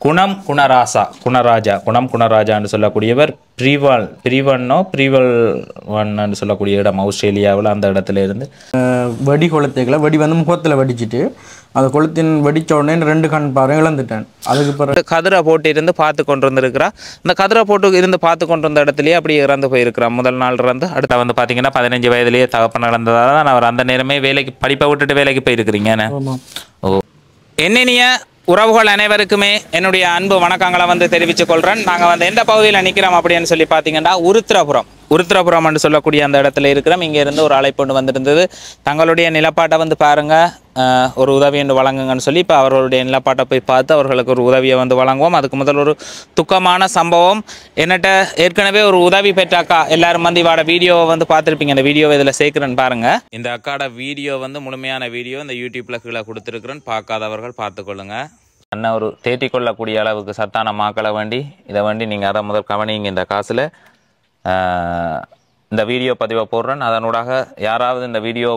குணம் குணராசா குணராஜா குணம் குணராஜான்னு சொல்லக்கூடியவர் பிரிவன்னு சொல்லக்கூடிய இடம் ஆஸ்திரேலியாவில். அந்த இடத்துல இருந்து வெடி கொளுத்தைகளை வெடி வந்து முகத்தில் வெடிச்சிட்டு அந்த கொளுத்தின் வெடித்த உடனே 2 கண் பாறை இழந்துட்டேன். அதுக்கு பிறகு கதிரை போட்டு இருந்து பார்த்து கொண்டு இருந்திருக்கிறா. அந்த கதிரை போட்டு இருந்து பார்த்து கொண்டு இருந்த இடத்துலயே அப்படியே இறந்து போயிருக்கிறான். முதல் நாள் இறந்து அடுத்த வந்து பார்த்தீங்கன்னா 15 வயதிலேயே தகப்பன் இழந்ததால் தான் அவர் அந்த நேரமே வேலைக்கு படிப்பை விட்டுட்டு வேலைக்கு போயிருக்கிறீங்க. ஓ என்னென்னிய உறவுகள் அனைவருக்குமே என்னுடைய அன்பு வணக்கங்களை வந்து தெரிவித்துக் கொள்கிறேன். நாங்கள் வந்து எந்த பகுதியில் நிற்கிறோம் அப்படின்னு சொல்லி பார்த்தீங்கன்னா உருத்திரபுரம் என்று சொல்லக்கூடிய அந்த இடத்துல இருக்கிறோம். இங்கே இருந்து ஒரு அழைப்பு வந்திருந்தது. தங்களுடைய நிலப்பாட்டை வந்து பாருங்கள், ஒரு உதவி என்று வழங்குங்கன்னு சொல்லி இப்போ அவர்களுடைய நிலப்பாட்டை போய் பார்த்து அவர்களுக்கு ஒரு உதவியை வந்து வழங்குவோம். அதுக்கு முதல் ஒரு துக்கமான சம்பவம். என்னட்ட ஏற்கனவே ஒரு உதவி பெற்ற அக்கா எல்லாரும் வந்து இவாட வீடியோவை வந்து பார்த்துருப்பீங்க. இந்த வீடியோவை இதில் சேர்க்குறேன்னு பாருங்கள். இந்த அக்காட வீடியோ வந்து முழுமையான வீடியோ இந்த யூடியூப்பில் கீழே கொடுத்துருக்குறேன். பார்க்காதவர்கள் பார்த்துக்கொள்ளுங்க. அண்ணன் ஒரு தேற்றிக்கொள்ளக்கூடிய அளவுக்கு சத்தான மாக்களை வேண்டி இதை வேண்டி நீங்கள் அதை முதல் கவனிங்க. இந்த காசில் இந்த வீடியோ பதிவை போடுறேன். அதனூடாக யாராவது இந்த வீடியோ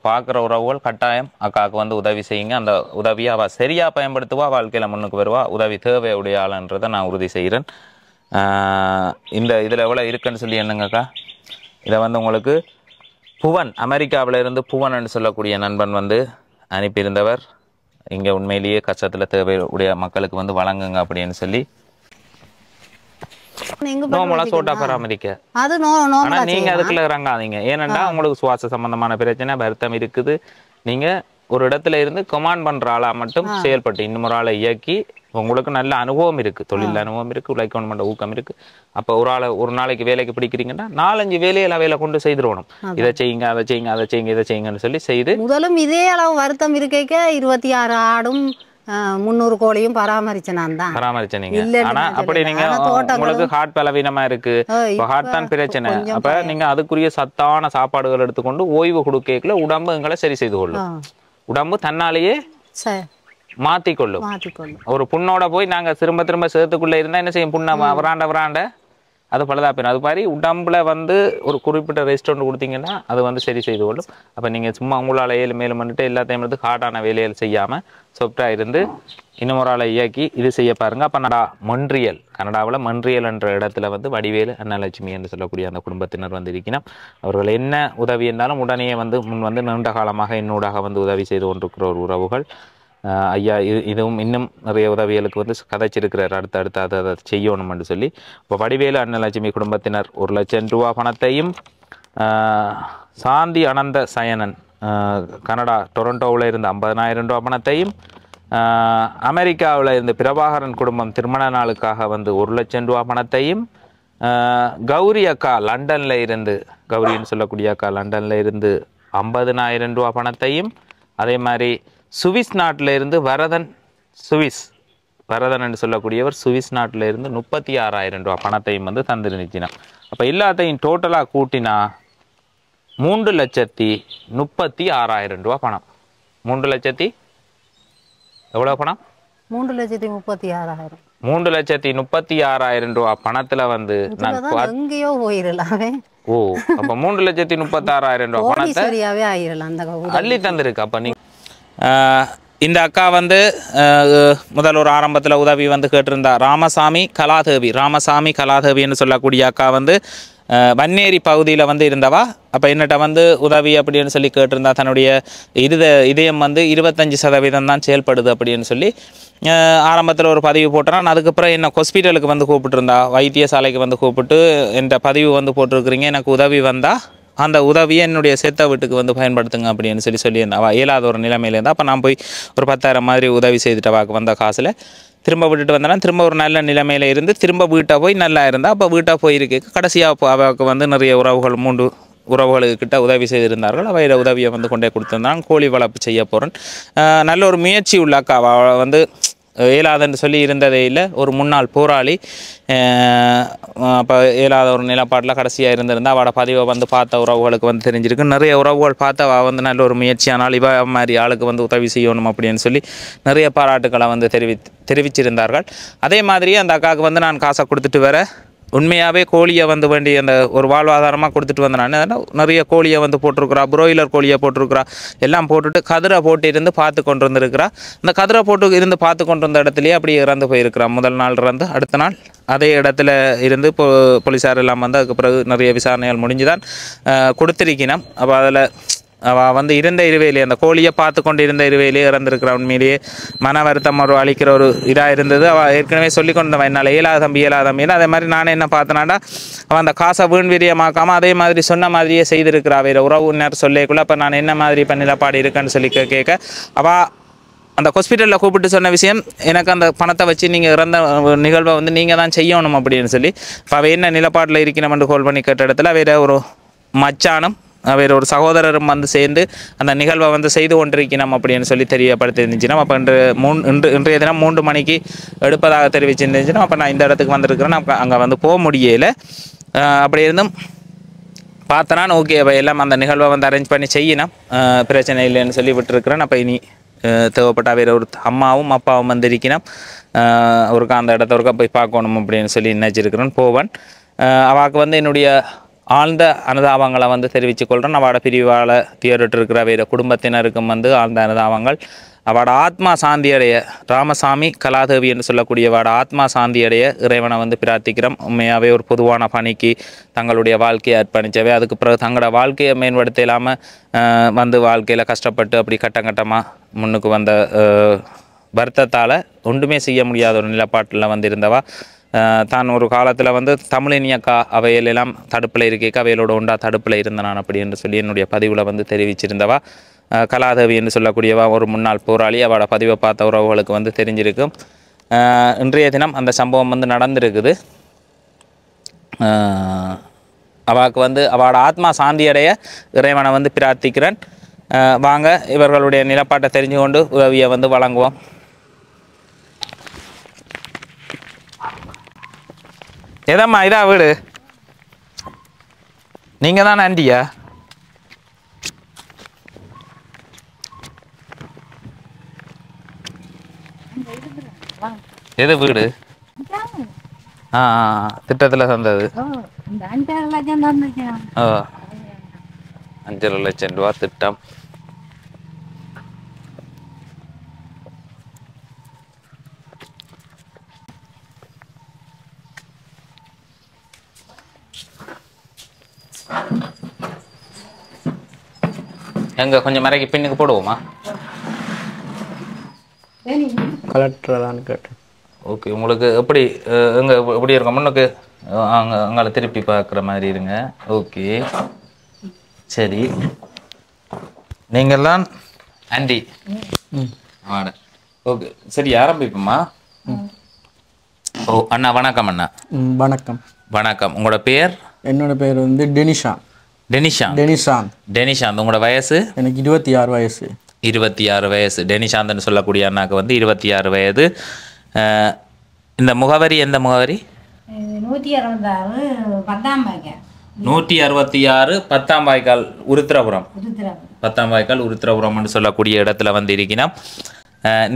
பார்க்குற உறவுகள் கட்டாயம் அக்காவுக்கு வந்து உதவி செய்யுங்க. அந்த உதவியை அவள் சரியாக பயன்படுத்துவா, வாழ்க்கையில் முன்னுக்கு வருவா. உதவி தேவையுடைய ஆளுன்றதை நான் உறுதி செய்கிறேன். இந்த இதில் எவ்வளோ இருக்குன்னு சொல்லி என்னங்கக்கா, இதை வந்து உங்களுக்கு புவன் அமெரிக்காவில் இருந்து புவன் சொல்லக்கூடிய நண்பன் வந்து அனுப்பியிருந்தவர். இங்கே உண்மையிலேயே கஷ்டத்தில் தேவையுடைய மக்களுக்கு வந்து வழங்குங்க அப்படின்னு சொல்லி பராமரிக்க. ஆனா நீங்க அதுக்குள்ள இறங்காதீங்க. ஏனென்றா உங்களுக்கு சுவாச சம்பந்தமான பிரச்சனை வருத்தம் இருக்குது. நீங்க ஒரு இடத்துல இருந்து கமாண்ட் பண்ற ஆளா மட்டும் செயல்பட்டு இன்னும் ஒரு ஆளை இயக்கி உங்களுக்கு நல்ல அனுபவம் இருக்கு, தொழில் அனுபவம் இருக்கு, உழைக்கணும் ஊக்கம் இருக்கு. அப்ப ஒரு நாளைக்கு வேலைக்கு பிடிக்கிறீங்கன்னா 4-5 வேலையில வேலை கொண்டு செய்திருவணும். இதை செய்யுங்க, அதை செய்யுங்க, அதை செய்யுங்க, இதை செய்யுங்கன்னு சொல்லி செய்து முதலும் இதே அளவு வருத்தம் இருக்க 26 ஆடும் 300 கோழியும் பராமரிச்சீங்க. ஆனா அப்படி நீங்க உங்களுக்கு ஹார்ட் பலவீனமா இருக்கு, ஹார்ட் தான் பிரச்சனை. அப்ப நீங்க அதுக்குரிய சத்தான சாப்பாடுகள் எடுத்துக்கொண்டு ஓய்வு கொடுக்கல உடம்பு எங்களை சரி செய்து கொள்ளும். உடம்பு தன்னாலேயே மாத்திக்கொள்ளும். ஒரு புண்ணோட போய் நாங்க திரும்ப சேர்த்துக்குள்ள இருந்தா என்ன செய்யும், புண்ணை வராண்ட அது பழுதாப்பிடும். அது மாதிரி உடம்புல வந்து ஒரு குறிப்பிட்ட ரெஸ்ட் ஒன்று கொடுத்தீங்கன்னா அது வந்து சரி செய்து கொள்ளும். அப்போ நீங்கள் சும்மா உங்களால் மேலும் பண்ணிட்டு எல்லாத்தையும் வந்து ஹார்டான வேலைகள் செய்யாமல் சொப்டாக இருந்து இன்னும் ஒரு ஆளை இயக்கி இது செய்ய பாருங்கள். அப்போ கனடாவில் மொன்றியல் என்ற இடத்துல வந்து வடிவேலு அன்னலட்சுமி என்று சொல்லக்கூடிய அந்த குடும்பத்தினர் வந்து இருக்கிறோம். அவர்கள் என்ன உதவி இருந்தாலும் உடனே வந்து முன் வந்து நீண்ட காலமாக என்னூடாக வந்து உதவி செய்து கொண்டிருக்கிற ஒரு உறவுகள். ஐயா இதுவும் இன்னும் நிறைய உதவிகளுக்கு வந்து கதைச்சிருக்கிறார். அடுத்து அதை செய்யணும்னு சொல்லி இப்போ வடிவேலு அன்னலட்சுமி குடும்பத்தினர் 1 லட்சம் ரூபா பணத்தையும், சாந்தி அனந்த சயனன் கனடா டொரண்டோவில் இருந்து 50,000 ரூபா பணத்தையும், அமெரிக்காவில் இருந்து பிரபாகரன் குடும்பம் திருமண நாளுக்காக வந்து 1 லட்சம் ரூபா பணத்தையும், கௌரி அக்கா லண்டனில் இருந்து கௌரின்னு சொல்லக்கூடிய அக்கா லண்டனில் இருந்து 50,000 ரூபா பணத்தையும், அதே மாதிரி சுவிஸ் நாட்டில் இருந்து வரதன் என்று சொல்லக்கூடியவர் சுவிஸ் நாட்டில் இருந்து 36,000 ரூபா பணத்தையும் வந்து தந்துருந்துச்சினா. அப்போ எல்லாத்தையும் டோட்டலாக கூட்டினா 3,36,000 ரூபா பணம். 3 லட்சத்தி எவ்வளோ பணம்? 3,36,000. 3,36,000 ரூபா பணத்தில் வந்து நான் எங்கேயோ போயிடலாமே. ஓ அப்போ 3,36,000 ரூபா பணத்தை அள்ளி தந்திருக்கு. அப்போ நீங்க இந்த அக்கா வந்து முதல் ஒரு ஆரம்பத்தில் உதவி வந்து கேட்டிருந்தா ராமசாமி கலாதேவின்னு சொல்லக்கூடிய அக்கா வந்து வன்னேரி பகுதியில் வந்து இருந்தவா. அப்போ என்னட்ட வந்து உதவி அப்படின்னு சொல்லி கேட்டிருந்தா. தன்னுடைய இதயம் வந்து 25% தான் செயல்படுது அப்படின்னு சொல்லி ஆரம்பத்தில் ஒரு பதிவு போட்டேன். அதுக்கப்புறம் என்ன ஹாஸ்பிட்டலுக்கு வந்து கூப்பிட்டுருந்தா, வைத்தியசாலைக்கு வந்து கூப்பிட்டு என்ற பதிவு வந்து போட்டிருக்கிறீங்க, எனக்கு உதவி வந்தால் அந்த உதவியை என்னுடைய செத்த வீட்டுக்கு வந்து பயன்படுத்துங்க அப்படின்னு சொல்லியிருந்தா. அவள் இயலாத ஒரு நிலைமையில இருந்தால் அப்போ நான் போய் ஒரு 10,000 மாதிரி உதவி செய்துட்டவாக்கு வந்த காசில் திரும்ப விட்டுட்டு வந்தேன்னா திரும்ப ஒரு நல்ல நிலைமையில் இருந்து திரும்ப வீட்டை போய் நல்லா இருந்தால் அப்போ வீட்டை போயிருக்க கடைசியாக அவளுக்கு வந்து நிறைய உறவுகள் 3 உறவுகளுக்கிட்ட உதவி செய்திருந்தார்கள். அவையோட உதவியை வந்து கொண்டே கொடுத்துருந்தாங்க. கோழி வளர்ப்பு செய்ய போகிறேன். நல்ல ஒரு முயற்சி உள்ள அக்கா. அவள் வந்து இயலாதன்னு சொல்லி இருந்ததே இல்லை. ஒரு முன்னாள் போராளி. அப்போ இயலாத ஒரு நிலப்பாட்டில் கடைசியாக இருந்திருந்தால் அவளோட பதிவை வந்து பார்த்த உறவுகளுக்கு வந்து தெரிஞ்சிருக்கு. நிறைய உறவுகள் பார்த்து அவள் வந்து நல்ல ஒரு முயற்சியானால் இவ மாதிரி ஆளுக்கு வந்து உதவி செய்யணும் அப்படின்னு சொல்லி நிறைய பாராட்டுக்களை வந்து தெரிவிச்சிருந்தார்கள். அதே மாதிரி அந்த அக்காவுக்கு வந்து நான் காசை கொடுத்துட்டு வர உண்மையாகவே கோழியை வந்து வேண்டி அந்த ஒரு வாழ்வாதாரமாக கொடுத்துட்டு வந்தேன். நிறைய கோழியை வந்து போட்டிருக்கிறா, ப்ரோயிலர் கோழியை போட்டிருக்கிறா, எல்லாம் போட்டுட்டு கதிரை போட்டு இருந்து பார்த்து கொண்டு வந்துருக்கிறா. இந்த கதிரை போட்டு இருந்து பார்த்து கொண்டு வந்த இடத்துலையே அப்படி இறந்து போயிருக்கிறான். முதல் நாள் இறந்து அடுத்த நாள் அதே இடத்துல இருந்து போலீஸார் எல்லாம் வந்து அதுக்கு பிறகு நிறைய விசாரணைகள் முடிஞ்சுதான் கொடுத்திருக்கணும். அப்போ அதில் அவள் வந்து இருந்த இருவையிலே அந்த கோழியை பார்த்து கொண்டு இருந்த இருவையிலே இறந்துருக்கிற உண்மையிலேயே மன வருத்தம் ஒரு அளிக்கிற ஒரு இதாக இருந்தது. அவள் ஏற்கனவே சொல்லி கொண்டவன் என்னால் ஏழாவது தம்பின்னு. அதே மாதிரி நானே என்ன பார்த்தனாண்டா அவன் அந்த காசை வீண் வீரியமாக்காமல் அதே மாதிரி சொன்ன மாதிரியே செய்திருக்கிறா. வேறு உறவுனர் சொல்லிக்குள்ள அப்போ நான் என்ன மாதிரி இப்போ நிலப்பாடு இருக்கேன்னு சொல்லி கேட்க அவள் அந்த ஹாஸ்பிட்டலில் கூப்பிட்டு சொன்ன விஷயம் எனக்கு அந்த பணத்தை வச்சு நீங்கள் இறந்த நிகழ்வை வந்து நீங்கள் தான் செய்யணும் அப்படின்னு சொல்லி. இப்போ அவள் என்ன நிலப்பாட்டில் இருக்கணும்னு கால் பண்ணி கேட்ட இடத்துல வேறு ஒரு மச்சானும் வேறு ஒரு சகோதரரும் வந்து சேர்ந்து அந்த நிகழ்வை வந்து செய்து கொண்டிருக்கணும் அப்படின்னு சொல்லி தெரியப்படுத்திருந்துச்சுன்னா. அப்போ இன்றைய தினம் 3 மணிக்கு எடுப்பதாக தெரிவிச்சிருந்துச்சுன்னா அப்போ நான் இந்த இடத்துக்கு வந்திருக்கிறேன். நான் அங்கே வந்து போக முடியலை. அப்படி இருந்தும் பார்த்தனா ஓகே எல்லாம் அந்த நிகழ்வை வந்து அரேஞ்ச் பண்ணி செய்யணும், பிரச்சனை இல்லைன்னு சொல்லி விட்டுருக்குறேன். அப்போ இனி தேவைப்பட்டால் வேறு ஒரு அம்மாவும் அப்பாவும் வந்து இருக்கணும், ஒருக்கா அந்த இடத்த ஒருக்கா போய் பார்க்கணும் அப்படின்னு சொல்லி நினச்சிருக்கிறேன். போவன் அவாக்கு வந்து என்னுடைய ஆழ்ந்த அனுதாபங்களை வந்து தெரிவித்துக்கொள்கிறேன். அவட பிரிவால் துயரிட்டிருக்கிற வேறு குடும்பத்தினருக்கும் வந்து ஆழ்ந்த அனுதாபங்கள். அவட ஆத்மா சாந்தியடைய ராமசாமி கலாதேவி என்று சொல்லக்கூடியவாட ஆத்மா சாந்தியடைய இறைவனை வந்து பிரார்த்திக்கிறோம். உண்மையாகவே ஒரு பொதுவான பணிக்கு தங்களுடைய வாழ்க்கையை அர்ப்பணித்தவை, அதுக்கு பிறகு தங்களோட வாழ்க்கையை மேம்படுத்த இல்லாமல் வந்து வாழ்க்கையில் கஷ்டப்பட்டு அப்படி கட்டமாக முன்னுக்கு வந்த வருத்தத்தால் ஒன்றுமே செய்ய முடியாத ஒரு நிலப்பாட்டில் வந்து இருந்தவா. தான் ஒரு காலத்தில் வந்து தமிழினியக்கா அவையிலெல்லாம் தடுப்பில் இருக்கேக்க அவைகளோட உண்டா தடுப்பில் இருந்தனான் அப்படி என்று சொல்லி என்னுடைய பதிவில் வந்து தெரிவிச்சிருந்தவா. கலாதேவி என்று சொல்லக்கூடியவா ஒரு முன்னாள் போராளி. அவளோட பதிவை பார்த்த உறவுகளுக்கு வந்து தெரிஞ்சிருக்கும். இன்றைய தினம் அந்த சம்பவம் வந்து நடந்திருக்குது. அவளுக்கு வந்து அவளோட ஆத்மா சாந்தியடைய இறைவனை வந்து பிரார்த்திக்கிறேன். வாங்க இவர்களுடைய நிலப்பாட்டை தெரிஞ்சு கொண்டு உதவியை வந்து வழங்குவோம். எதம்மா இதா வீடு? நீங்கள் தான் ஆண்டியா? எது வீடு? திட்டத்தில் தந்தது. 5 லட்சம் ரூபா திட்டம். எங்க கொஞ்சம் மறைக்கு பின்னுக்கு போடுவோமா? கலெக்டரான்னு கேட்டேன். ஓகே, உங்களுக்கு எப்படி எங்கே எப்படி இருக்கும் முன்னுக்கு அங்கே திருப்பி பார்க்குற மாதிரி இருங்க. ஓகே சரி, நீங்கள்லாம் ஆண்டி ஆட ஓகே சரி ஆரம்பிப்போம்மா. ஓ அண்ணா வணக்கம். அண்ணா வணக்கம். வணக்கம். உங்களோட பேர்? என்னோட பேர் வந்து டெனிஷாந்த். டெனிஷாந்த். உங்களோட வயசு? எனக்கு 26 வயசு. 26 வயசு. டெனிஷாந்த்னு சொல்லக்கூடிய அண்ணாக்கு வந்து 26 வயது. இந்த முகவரி எந்த முகவரி? 166 10ஆம் வாய்க்கால் உருத்திரபுரம். 10ஆம் வாய்க்கால் உருத்திரபுரம்னு சொல்லக்கூடிய இடத்துல வந்து இருக்கணும்.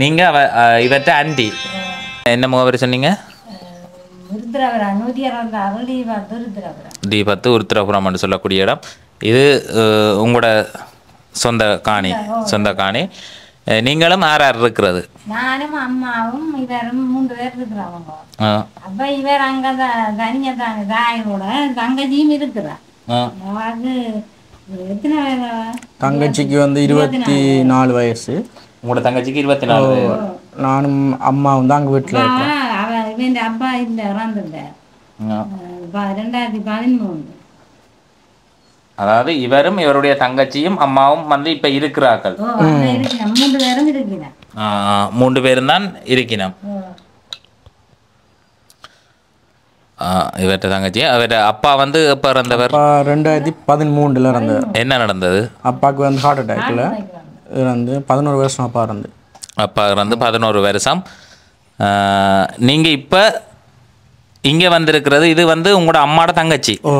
நீங்கள் இவற்றை ஆண்டி என்ன முகவரி சொன்னீங்க? D10 உருத்திரபுரம்னு சொல்லக்கூடிய இடம். இது உங்களோட சொந்த காணி. நீங்களும் யார் இருக்கிறது? நானும் அம்மாவும் இவரும் 3 பேர் இருக்கிறாங்க. அப்ப இவர் அங்கதான் தனியதான தாயோட தங்கச்சியும் இருக்கிறா. எத்தனை தங்கச்சிக்கு வந்து 24 வயசு. உங்களோட தங்கச்சிக்கு 24. நானும் அம்மாவும் தான் அங்கே வீட்டில் இருக்கேன். இவன் அப்பா இந்த இறந்துட்டார் 2013. அதாவது இவரும் இவருடைய தங்கச்சியும் அம்மாவும் வந்து இப்ப இருக்கிறார்கள். 3 பேரும் இருக்கிறார். 3 பேரும் தான் இருக்கணும். இவர்கிட்ட தங்கச்சி. அவர்கிட்ட அப்பா வந்து எப்போ இறந்தவர்? 2013 இறந்தவர். என்ன நடந்தது? அப்பாவுக்கு வந்து ஹார்ட் அட்டாக்ல இறந்து 11 வருஷம் அப்பா இறந்து 11 வருஷம். நீங்கள் இப்போ இங்கே வந்திருக்கிறது இது வந்து உங்களோட அம்மாவோட தங்கச்சி? ஓ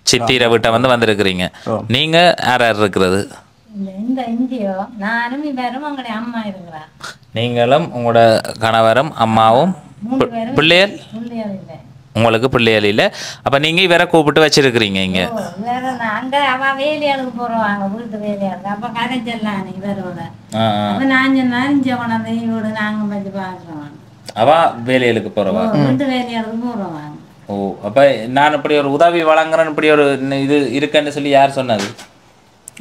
சித்திரை வீட்டை வந்து வந்திருக்கிறீங்க. நீங்கள் யார் இருக்கிறது? நீங்களும் உங்களோட கணவரும் அம்மாவும் பிள்ளைகள் உங்களுக்கு பிள்ளைகள் இல்லை. அப்போ நீங்கள் இவரை கூப்பிட்டு வச்சிருக்கிறீங்க இங்கே? வேற அங்கே அவன் வேலையாளுக்கு போகிறவாங்க, வீட்டு வேலையாளுக்கு. அப்போ கரைச்சல்லாம் இவரோட. அப்போ நான் சொன்னேன் இங்கே கொண்டாந்து வீடு நாங்கள் வச்சு பார்க்குறோம். அவன் வேலையாளுக்கு போகிறவா? வீட்டு வேலையாளுக்கு போகிறவாங்க. ஓ, அப்போ நான் இப்படி ஒரு உதவி வழங்குறேன்னு இப்படி ஒரு இது இருக்குன்னு சொல்லி யார் சொன்னது?